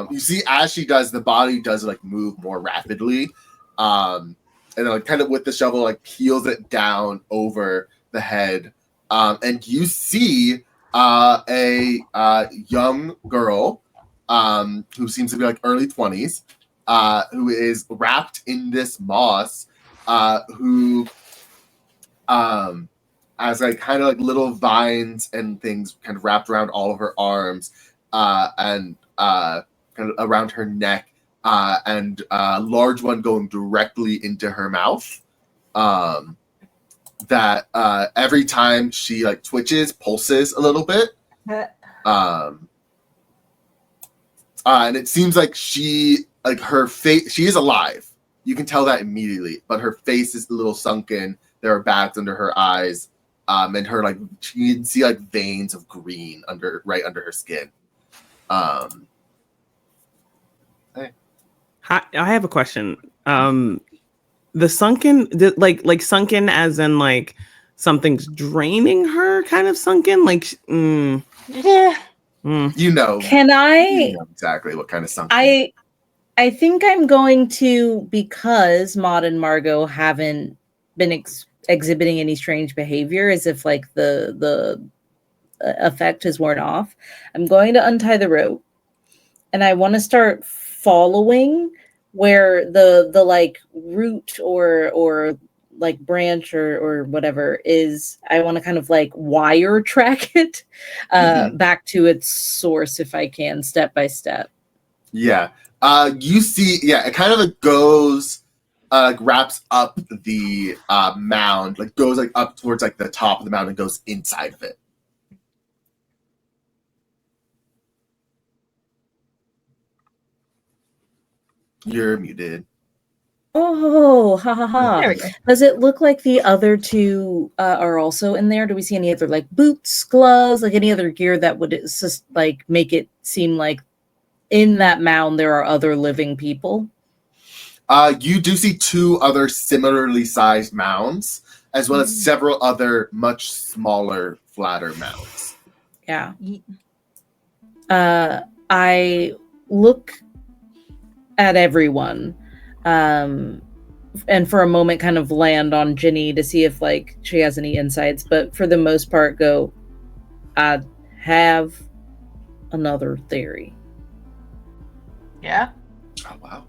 You see as she does, the body does like move more rapidly. And then like kind of with the shovel, like peels it down over the head. And you see a young girl who seems to be like early 20s, who is wrapped in this moss who has like kind of like little vines and things kind of wrapped around all of her arms and kind of around her neck, and a large one going directly into her mouth. That every time she like twitches, pulses a little bit. And it seems like her face, she is alive. You can tell that immediately, but her face is a little sunken. There are bags under her eyes, and her like you can see like veins of green right under her skin. I have a question. The sunken, like sunken, as in like something's draining her, kind of sunken, like. Yeah. You know. Can I? You know exactly what kind of sunken. I think I'm going to, because Maude and Margot haven't been exhibiting any strange behavior, as if like the effect has worn off. I'm going to untie the rope, and I want to start following where the like root or like branch or whatever is. I want to kind of like wire track it back to its source if I can, step by step. Yeah. You see, it kind of like goes, wraps up the mound, like goes like up towards like the top of the mound and goes inside of it. You're muted. Oh, ha ha ha. There we go. Does it look like the other two are also in there? Do we see any other like boots, gloves, like any other gear that would just like make it seem like in that mound there are other living people? You do see two other similarly sized mounds, as well as several other much smaller, flatter mounds. Yeah. I look at everyone, and for a moment kind of land on Ginny to see if like she has any insights, but for the most part go, I have another theory. Yeah. Oh, wow.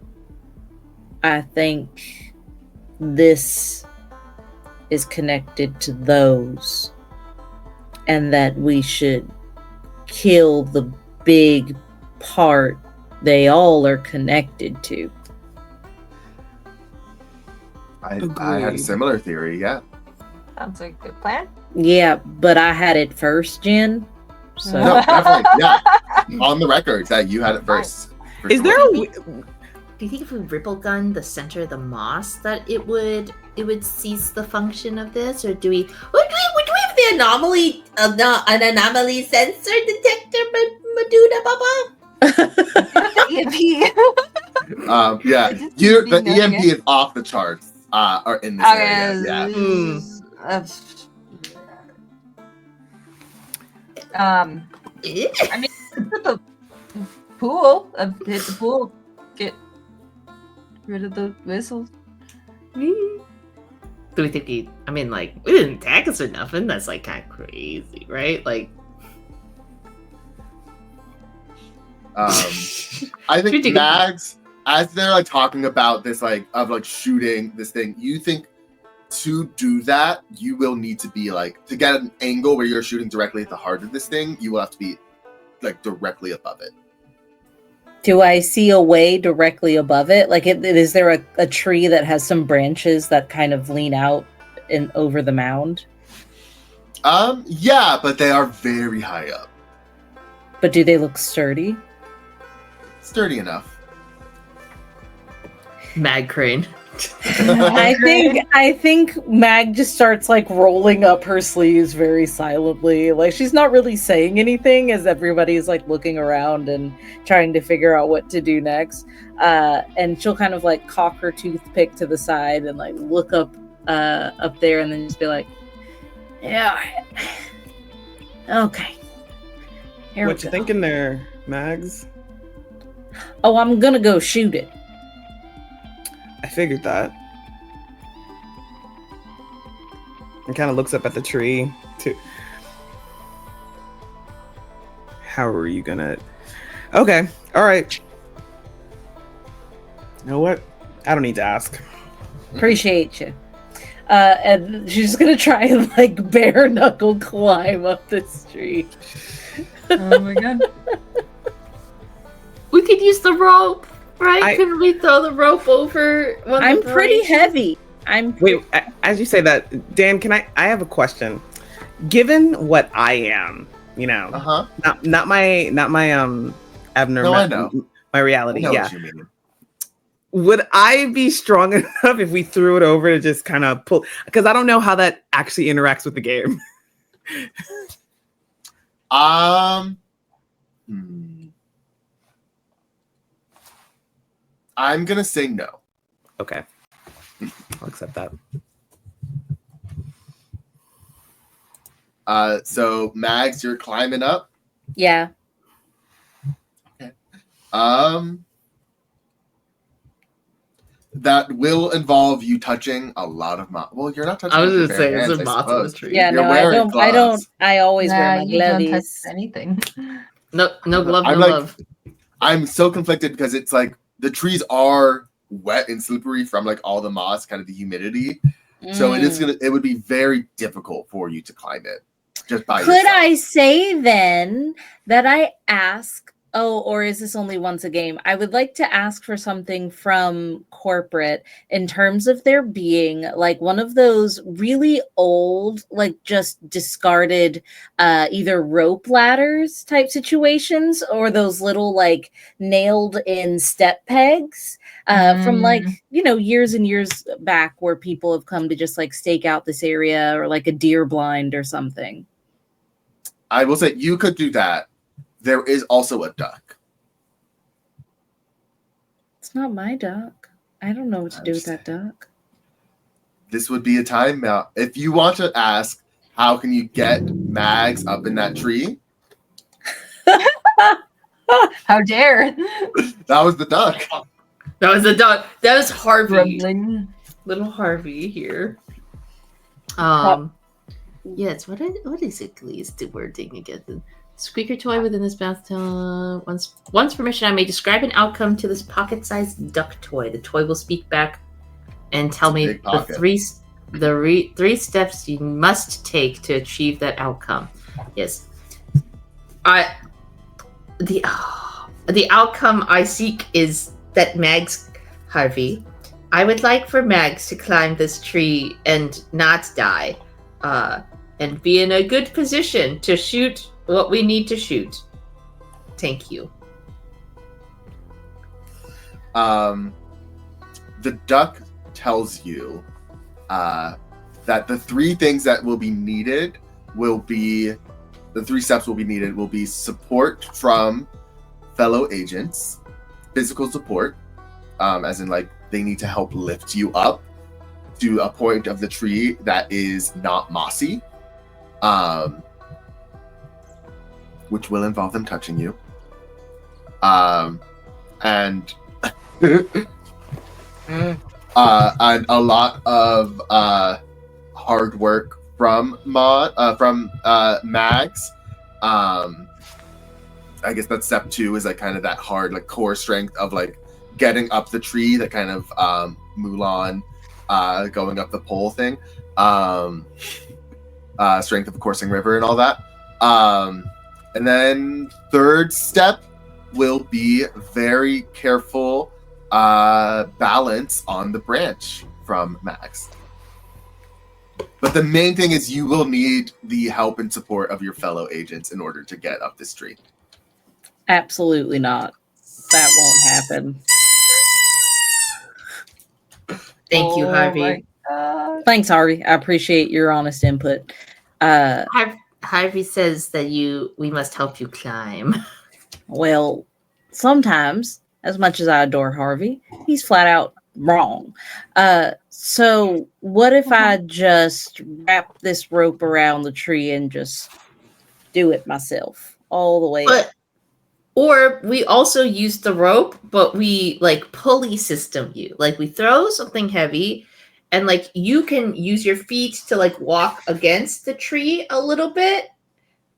I think this is connected to those, and that we should kill the big part they all are connected to. I had a Agreed. similar theory, yeah. Sounds like a good plan. Yeah, but I had it first, Jen. So No, definitely, yeah. On the record that you had it first. For Is sure. there a Do you think if we ripple gun the center of the moss that it would cease the function of this, or do we have the anomaly an anomaly sensor detector, Maduda Baba? EMP. Yeah, the EMP is off the charts. Are in this area. Yeah. I mean, the pool. Hit the pool. Get rid of the whistles. Do we think we didn't attack us or nothing? That's like kind of crazy, right? Like, I think Mags, as they're like talking about this, like of like shooting this thing, you think to do that, you will need to be like, to get an angle where you're shooting directly at the heart of this thing, you will have to be like directly above it. do I see a way directly above it? Like, is there a tree that has some branches that kind of lean out and over the mound? Yeah, but they are very high up. But do they look sturdy? Sturdy enough. Mag Crane. I think Mag just starts like rolling up her sleeves very silently. Like she's not really saying anything as everybody's like looking around and trying to figure out what to do next. And she'll kind of like cock her toothpick to the side and like look up there and then just be like, yeah, okay. Here what we you go. thinking there, Mags? Oh, I'm gonna go shoot it. I figured that. And kind of looks up at the tree too. How are you gonna? Okay, all right. You know what? I don't need to ask. Appreciate you. And she's gonna try and like bare knuckle climb up this tree. Oh my god. We could use the rope, right? Couldn't we throw the rope over? I'm pretty heavy. Wait, as you say that, Dan, I have a question. Given what I am, not my abnormal, I know. my reality. I know Yeah. what you mean. Would I be strong enough if we threw it over to just kind of pull? Because I don't know how that actually interacts with the game. I'm gonna say no. Okay, I'll accept that. So Mags, you're climbing up. Yeah. Okay. That will involve you touching a lot of moss. Well, you're not touching. I was with gonna your say bare it's hands, a I moth on the suppose. tree. Yeah, You're no, wearing gloves. I always wear my you don't touch gloves. anything. No glove, no I'm like- love. I'm so conflicted because it's like the trees are wet and slippery from like all the moss, kind of the humidity. So it would be very difficult for you to climb it just by Could yourself. I say then that I ask, or is this only once a game? I would like to ask for something from corporate in terms of there being like one of those really old, like just discarded either rope ladders type situations or those little like nailed in step pegs from like, years and years back where people have come to just like stake out this area or like a deer blind or something. I will say you could do that. There is also a duck. It's not my duck. I don't know what to do with that duck. This would be a time now. If you want to ask, how can you get Mags up in that tree? How dare! That was the duck. That was the dog. That was Harvey. Grumbling. Little Harvey here. Yes. What exactly is the wording again? Squeaker toy within this bathtub. Once permission, I may describe an outcome to this pocket-sized duck toy. The toy will speak back and tell me the three steps you must take to achieve that outcome. Yes. The outcome I seek is that Mags, Harvey, I would like for Mags to climb this tree and not die, and be in a good position to shoot what we need to shoot. Thank you. The duck tells you that the three things that will be needed will be the three steps will be support from fellow agents, physical support, as in like they need to help lift you up to a point of the tree that is not mossy, which will involve them touching you, and and a lot of hard work from Mags. I guess that's step 2 is like kind of that hard like core strength of like getting up the tree, that kind of Mulan going up the pole thing, strength of the coursing river and all that. And then third step will be very careful balance on the branch from Max. But the main thing is you will need the help and support of your fellow agents in order to get up this tree. Absolutely not. That won't happen. Thank you, Harvey. My God. Thanks, Harvey. I appreciate your honest input. Harvey says that we must help you climb. Well, sometimes, as much as I adore Harvey, he's flat out wrong. So what if I just wrap this rope around the tree and just do it myself all the way up? Or we also use the rope, but we like pulley system you. Like we throw something heavy and like you can use your feet to like walk against the tree a little bit,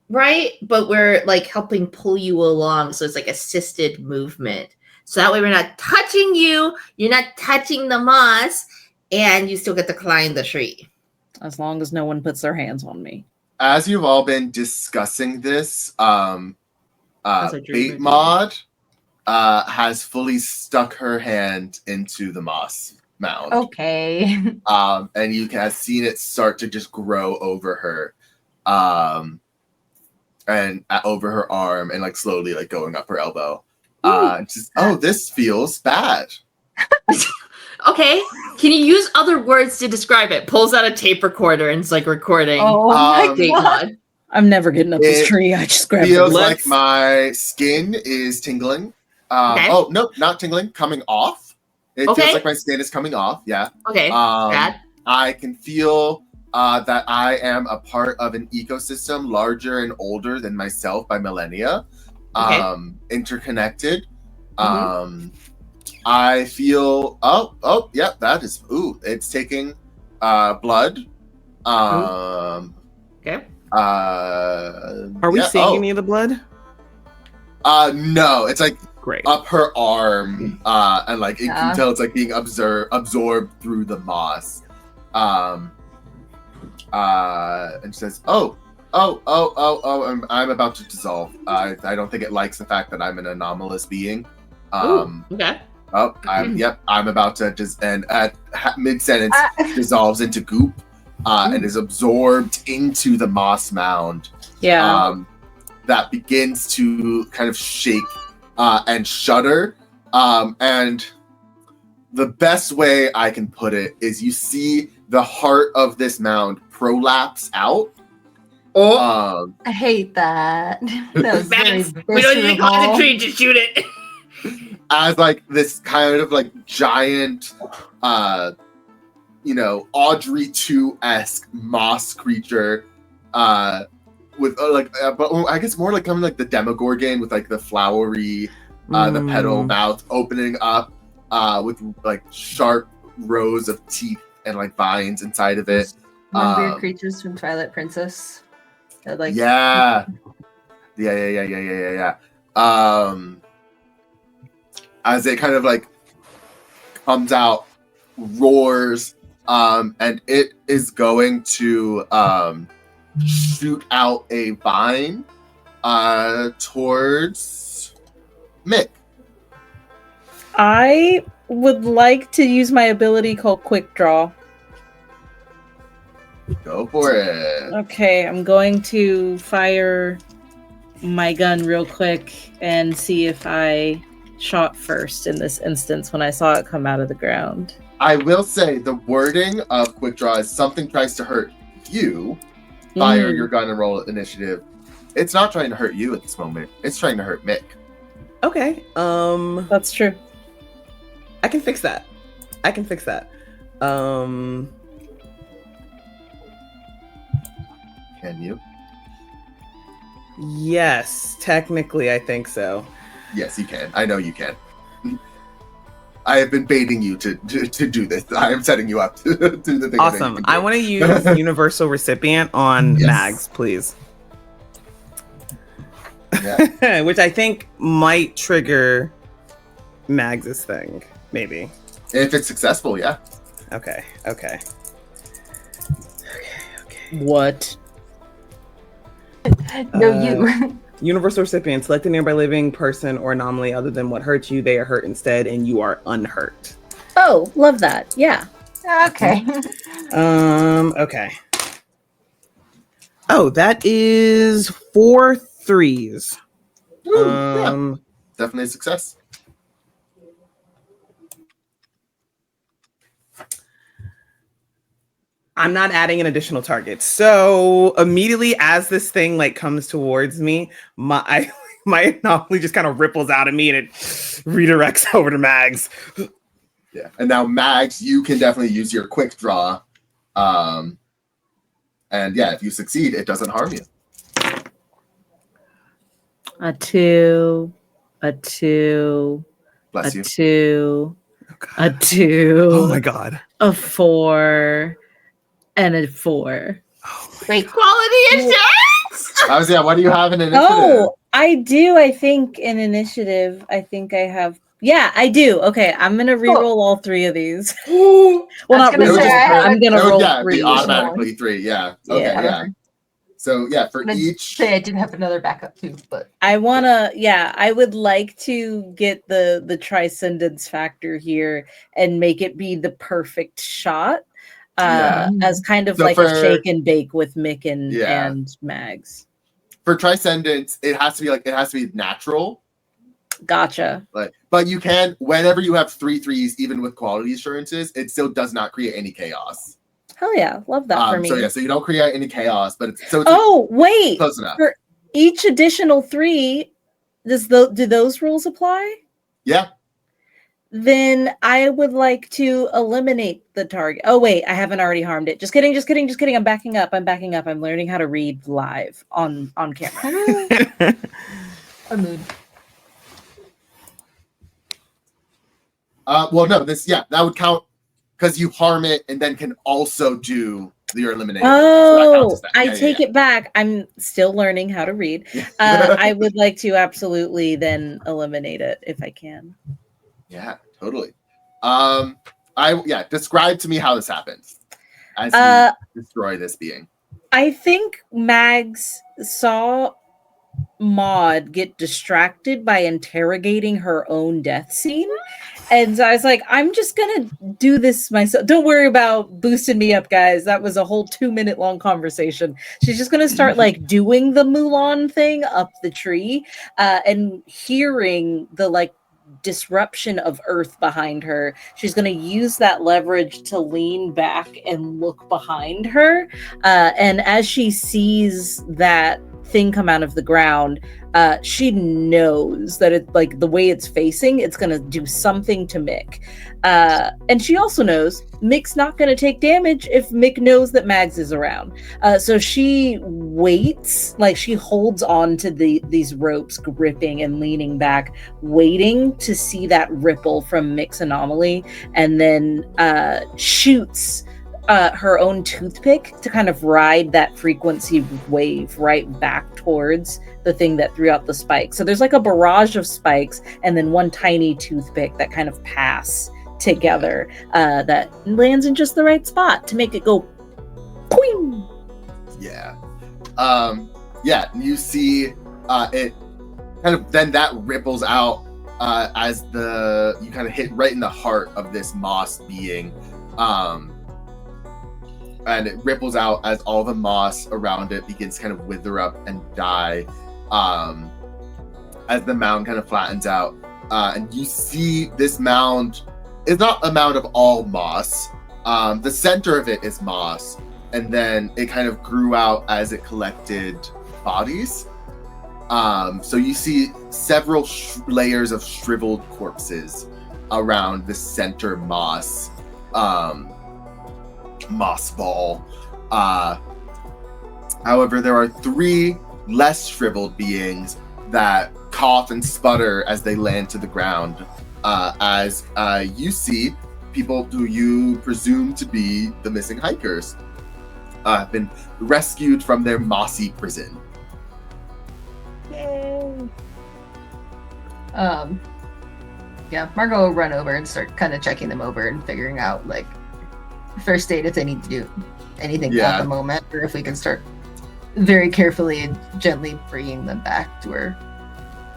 right? But we're like helping pull you along. So it's like assisted movement. So that way we're not touching you. You're not touching the moss. and you still get to climb the tree. As long as no one puts their hands on me. As you've all been discussing this, That's a dream Bait Mod has fully stuck her hand into the moss mound. Okay. And you have seen it start to just grow over her, and over her arm, and like slowly like going up her elbow. This feels bad. Okay, can you use other words to describe it? Pulls out a tape recorder and it's like recording. Oh my Bait god. Mod. I'm never getting up this It tree. I just grab Feels it. like my skin is tingling. Okay. Oh no, not tingling, coming off. It Okay. feels like my skin is coming off. Yeah. Okay, bad. I can feel that I am a part of an ecosystem larger and older than myself by millennia. Okay. Interconnected. I feel that is it's taking blood. Okay. Are we seeing any of the blood? No, it's like Great. up her arm, and like you Yeah. can tell it's like being absorbed through the moss. And she says, I'm about to dissolve. I don't think it likes the fact that I'm an anomalous being. Okay. I'm about to just, and at mid-sentence dissolves into goop, and is absorbed into the moss mound. Yeah. That begins to kind of shake and shudder. And the best way I can put it is you see the heart of this mound prolapse out. Oh, I hate that. That was very Max, we don't need to call the visceral. tree to shoot it. As like this kind of like giant, Audrey 2-esque moss creature, with but I guess more like coming like the Demogorgon with like the flowery, the petal mouth opening up, with like sharp rows of teeth and like vines inside of it. Remember creatures from Twilight Princess? That, like, Yeah. As it kind of like comes out, roars, and it is going to shoot out a vine towards Mick. I would like to use my ability called Quick Draw. Go for it. Okay, I'm going to fire my gun real quick and see if I shot first in this instance when I saw it come out of the ground. I will say the wording of Quick Draw is something tries to hurt you. Fire your gun and roll initiative. It's not trying to hurt you at this moment. It's trying to hurt Mick. Okay. That's true. I can fix that. Can you? Yes, technically I think so. Yes, you can. I know you can. I have been baiting you to do this. I am setting you up to do the thing. Awesome. I want to use Universal Recipient on Yes. Mags, please. Yeah. Which I think might trigger Mags's thing, maybe. If it's successful, yeah. Okay. What? No, you. Universal recipient, select a nearby living person or anomaly other than what hurts you. They are hurt instead, and you are unhurt. Oh, love that. Yeah. Okay. Okay. Oh, that is 4 3s. Yeah. Definitely a success. I'm not adding an additional target. So immediately as this thing like comes towards me, my anomaly just kind of ripples out of me and it redirects over to Mags. Yeah. And now Mags, you can definitely use your quick draw. And yeah, if you succeed, it doesn't harm you. A 2, a 2, Bless a you. 2, Oh, God. a 2, Oh my God. a 4, and a 4. Oh my Wait, Quality assurance. What do you have in initiative? Oh, I do. I think in initiative, I think I have Yeah, I do. Okay, I'm gonna re-roll all 3 of these. I Well, was not gonna re-roll. say, I I'm haven't- gonna It would, roll yeah, 3. be automatically 3. Yeah. Okay. Yeah. Yeah. So yeah, for Let's each. say I did have another backup too, but I wanna, yeah, I would like to get the Triscendence factor here and make it be the perfect shot. Yeah. As kind of So like a for- shake and bake with Mick Yeah. and Mags. For Triscendence, it has to be natural. Gotcha. But you can, whenever you have 3 3s, even with quality assurances, it still does not create any chaos. Hell yeah, love that for me. So yeah, so you don't create any chaos, but it's Oh wait, close enough. for each additional 3, do those rules apply? Yeah. Then I would like to eliminate the target. Oh wait, I haven't already harmed it. Just kidding. I'm backing up. I'm learning how to read live on camera. a mood. Well, no, that would count because you harm it and then can also do your elimination. Oh, I take it back. I'm still learning how to read. Yeah. I would like to absolutely then eliminate it if I can. Yeah, totally. Describe to me how this happens as you destroy this being. I think Mags saw Maude get distracted by interrogating her own death scene. And so I was like, I'm just going to do this myself. Don't worry about boosting me up, guys. That was a whole 2-minute long conversation. She's just going to start like doing the Mulan thing up the tree and hearing the like disruption of earth behind her. She's going to use that leverage to lean back and look behind her. And as she sees that thing come out of the ground, she knows that it's like the way it's facing, it's going to do something to Mick. And she also knows Mick's not going to take damage if Mick knows that Mags is around. So she waits, like she holds on to these ropes, gripping and leaning back, waiting to see that ripple from Mick's anomaly, and then shoots her own toothpick to kind of ride that frequency wave right back towards the thing that threw out the spike. So there's like a barrage of spikes and then one tiny toothpick that kind of pass together that lands in just the right spot to make it go poing. Yeah. You see it kind of, then that ripples out as you kind of hit right in the heart of this moss being. And it ripples out as all the moss around it begins to kind of wither up and die as the mound kind of flattens out. And you see this mound is not a mound of all moss. The center of it is moss, and then it kind of grew out as it collected bodies. So you see several layers of shriveled corpses around the center moss. Moss ball. However, there are 3 less shriveled beings that cough and sputter as they land to the ground. As you see people who you presume to be the missing hikers have been rescued from their mossy prison. Yay. Margot will run over and start kind of checking them over and figuring out like first aid if they need to do anything at the moment, or if we can start very carefully and gently bringing them back to where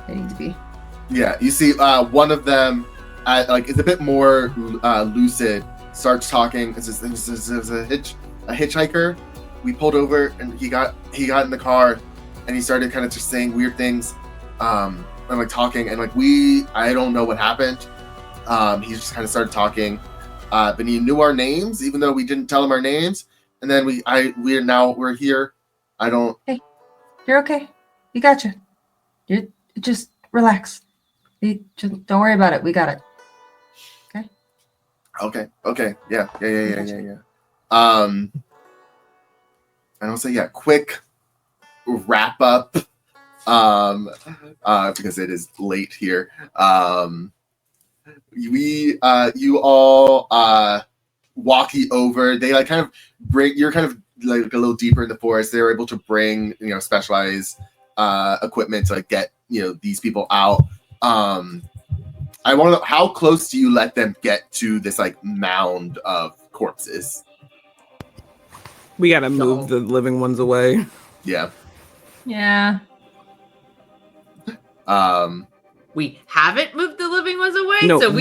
they need to be. Yeah, you see one of them is a bit more lucid, starts talking. This is a hitchhiker. We pulled over and he got in the car and he started kind of just saying weird things and like talking, and like I don't know what happened. He just kind of started talking. But he knew our names, even though we didn't tell him our names. And then we're here. I don't. Hey, you're okay. You gotcha. You just relax. You just don't worry about it. We got it. Okay. Okay. Yeah. And I'll say quick wrap up. Because it is late here. You all walkie over. They like kind of you're kind of like a little deeper in the forest. They were able to bring specialized equipment to like get these people out. I want to know, how close do you let them get to this like mound of corpses? We gotta move the living ones away. Yeah. Yeah. We haven't moved the living ones away, No, so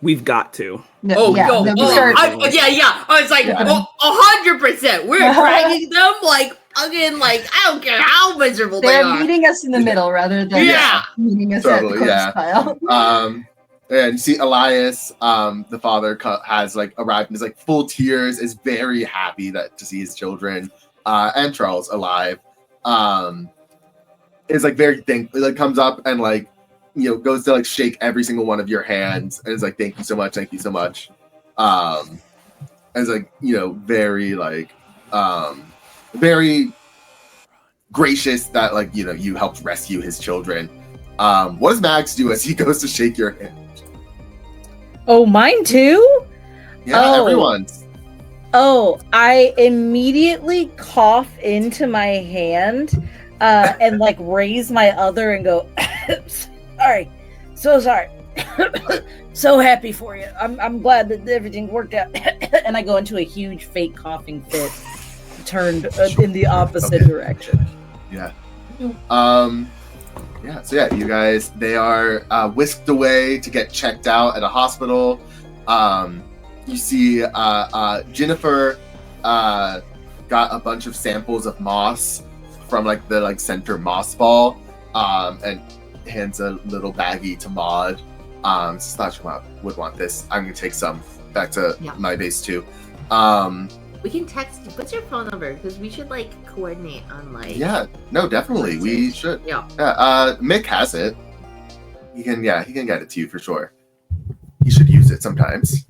we've got to. No, Oh, yeah. no. then we Oh, start- yeah. I was like, Yeah. 100%. We're dragging them like, again, like, I don't care how miserable they They're are. meeting us in the middle rather than Yeah. meeting us Totally, at the yeah. corpse pile. And you see Elias, the father, has like arrived and is like full tears, is very happy to see his children, and Charles alive. Is like very thankful, like comes up and like, goes to like shake every single one of your hands and is like, thank you so much. And is like, very like, very gracious that like, you helped rescue his children. What does Max do as he goes to shake your hand? Oh, mine too? Yeah, Oh. everyone's. Oh, I immediately cough into my hand and like raise my other and go, sorry, so sorry. So happy for you. I'm glad that everything worked out. And I go into a huge fake coughing fit, turned in the opposite direction. Yeah. So yeah, you guys, they are whisked away to get checked out at a hospital. You see Jennifer got a bunch of samples of moss from like the like center moss ball, and hands a little baggie to Maude. It's not sure Maude would want this. I'm gonna take some back to my base too. We can text. What's your phone number? Because we should like coordinate on like. Yeah, no, definitely we should. Yeah. Mick has it. He can get it to you for sure. He should use it sometimes.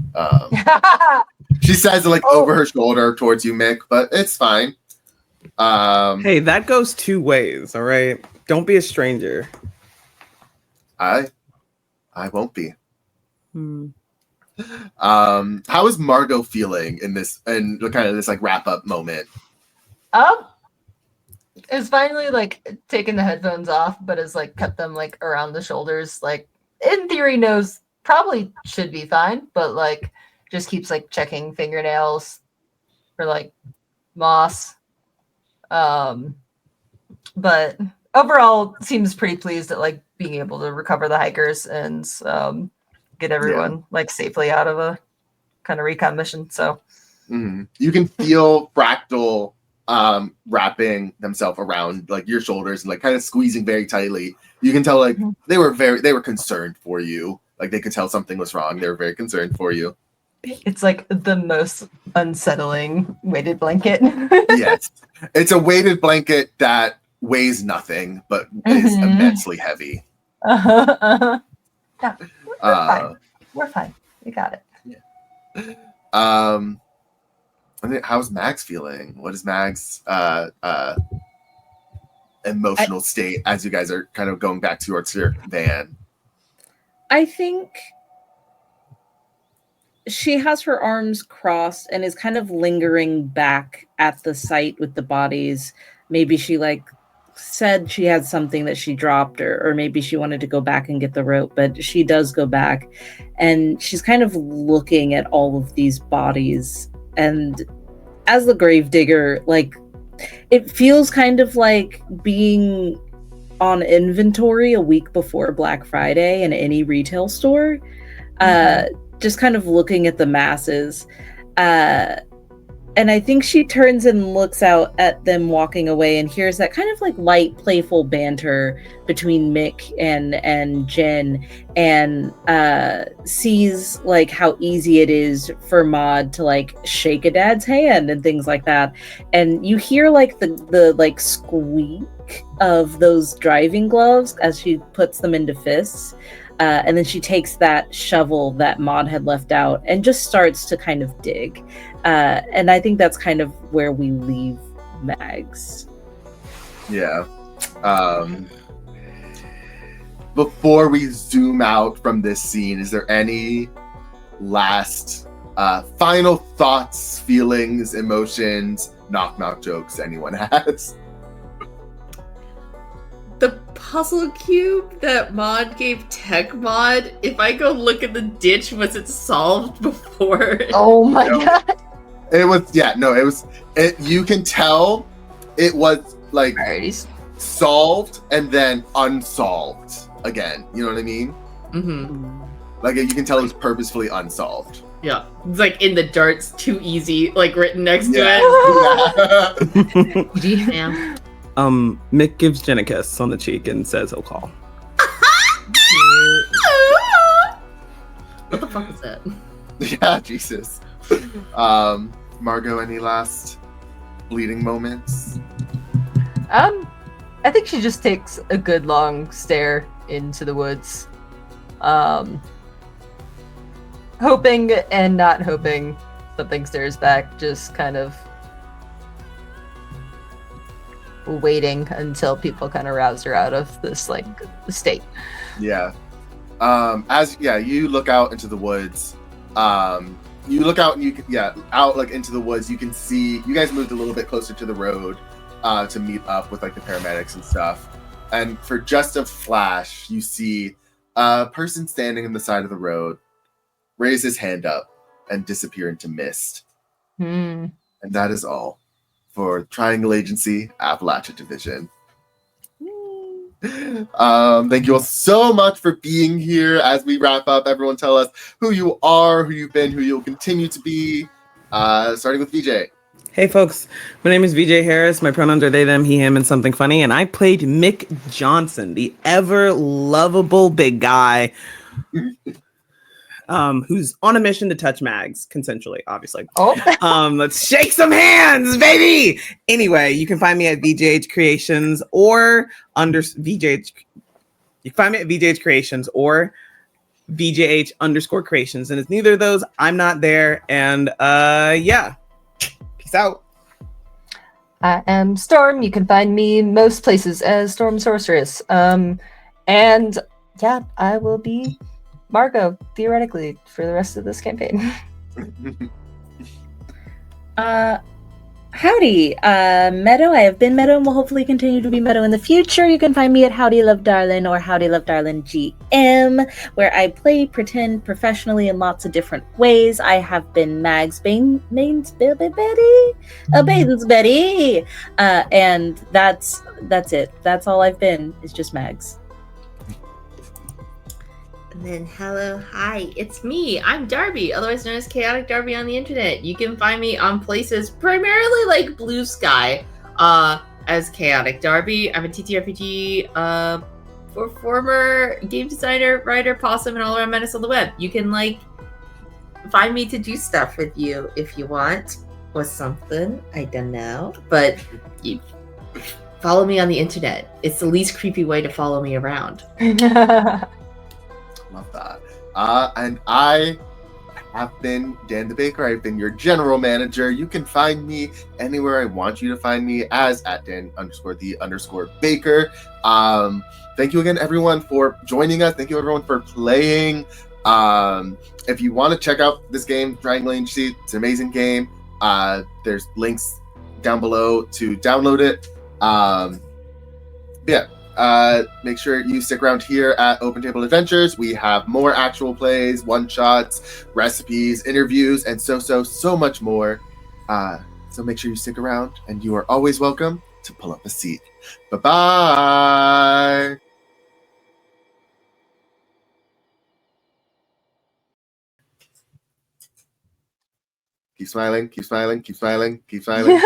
She says it like over her shoulder towards you, Mick, but it's fine. Hey, that goes two ways, all right? Don't be a stranger. I won't be. How is Margot feeling in this and kind of this like wrap up moment? Is finally like taking the headphones off, but has like cut them like around the shoulders. Like in theory, knows probably should be fine, but like just keeps like checking fingernails for like moss. But overall, seems pretty pleased at like being able to recover the hikers and get everyone like safely out of a kind of recon mission. So you can feel Fractal wrapping themselves around like your shoulders and like kind of squeezing very tightly. You can tell like they were concerned for you. Like they could tell something was wrong. They were very concerned for you. It's like the most unsettling weighted blanket. Yes, it's a weighted blanket that weighs nothing but is immensely heavy. No, we're fine. We're fine. We got it. I mean, how's Max feeling? What is Max emotional state as you guys are kind of going back towards your van? I think she has her arms crossed and is kind of lingering back at the site with the bodies. Maybe she like said she had something that she dropped, or maybe she wanted to go back and get the rope, but she does go back and she's kind of looking at all of these bodies. And as the gravedigger, like it feels kind of like being on inventory a week before Black Friday in any retail store, just kind of looking at the masses. And I think she turns and looks out at them walking away and hears that kind of like light, playful banter between Mick and Jen, and sees like how easy it is for Maude to like shake a dad's hand and things like that. And you hear like the like squeak of those driving gloves as she puts them into fists. And then she takes that shovel that Maude had left out and just starts to kind of dig. And I think that's kind of where we leave Mags. Yeah. Before we zoom out from this scene, is there any last final thoughts, feelings, emotions, knock-knock jokes anyone has? the puzzle cube that Maude gave Tech Mod, if I go look in the ditch, was it solved before? Oh my god. It was, you can tell it was like Alrighty. solved and then unsolved again. You know what I mean? Mm-hmm. Like you can tell it was purposefully unsolved. Yeah. It's like in the darts, too easy, like written next to Yeah. it. Yeah. Mick gives Jen a kiss on the cheek and says he'll call. What the fuck is that? Yeah, Jesus. Margot, any last bleeding moments? I think she just takes a good long stare into the woods. Hoping and not hoping something stares back, just kind of waiting until people kind of rouse her out of this like state. Yeah. You look out into the woods. You look out and you can, out like into the woods. You can see you guys moved a little bit closer to the road to meet up with like the paramedics and stuff. And for just a flash, you see a person standing on the side of the road raise his hand up and disappear into mist. And that is all for Triangle Agency Appalachian Division. Thank you all so much for being here. As we wrap up, everyone tell us who you are, who you've been, who you'll continue to be. Starting with VJ. Hey folks, my name is VJ Harris. My pronouns are they, them, he, him, and something funny. And I played Mick Johnson, the ever lovable big guy who's on a mission to touch Mags consensually, obviously. Let's shake some hands, baby. Anyway, you can find me at VJH Creations or VJH. You can find me at VJH Creations or VJH _Creations, and it's neither of those. I'm not there, and peace out. I am Storm. You can find me most places as Storm Sorceress. And yeah, I will be Margot, theoretically, for the rest of this campaign. Howdy, Meadow. I have been Meadow and will hopefully continue to be Meadow in the future. You can find me at Howdy Love Darlin or Howdy Love Darlin GM, where I play pretend professionally in lots of different ways. I have been Mags Bane's Betty, and that's it. That's all I've been. Is just Mags. And then, hello, hi, it's me. I'm Darby, otherwise known as Chaotic Darby on the internet. You can find me on places primarily like Blue Sky as Chaotic Darby. I'm a TTRPG former game designer, writer, possum, and all-around menace on the web. You can find me to do stuff with you if you want, or something. I don't know, but you follow me on the internet. It's the least creepy way to follow me around. Love that. And I have been Dan the Baker. I've been your general manager. You can find me anywhere I want you to find me as at Dan_the_Baker. Thank you again, everyone, for joining us. Thank you, everyone, for playing. If you want to check out this game, Triangle Agency, it's an amazing game. There's links down below to download it. Make sure you stick around here at Open Table Adventures. We have more actual plays, one-shots, recipes, interviews, and so much more. So make sure you stick around, and you are always welcome to pull up a seat. Bye-bye! Keep smiling, keep smiling, keep smiling, keep smiling.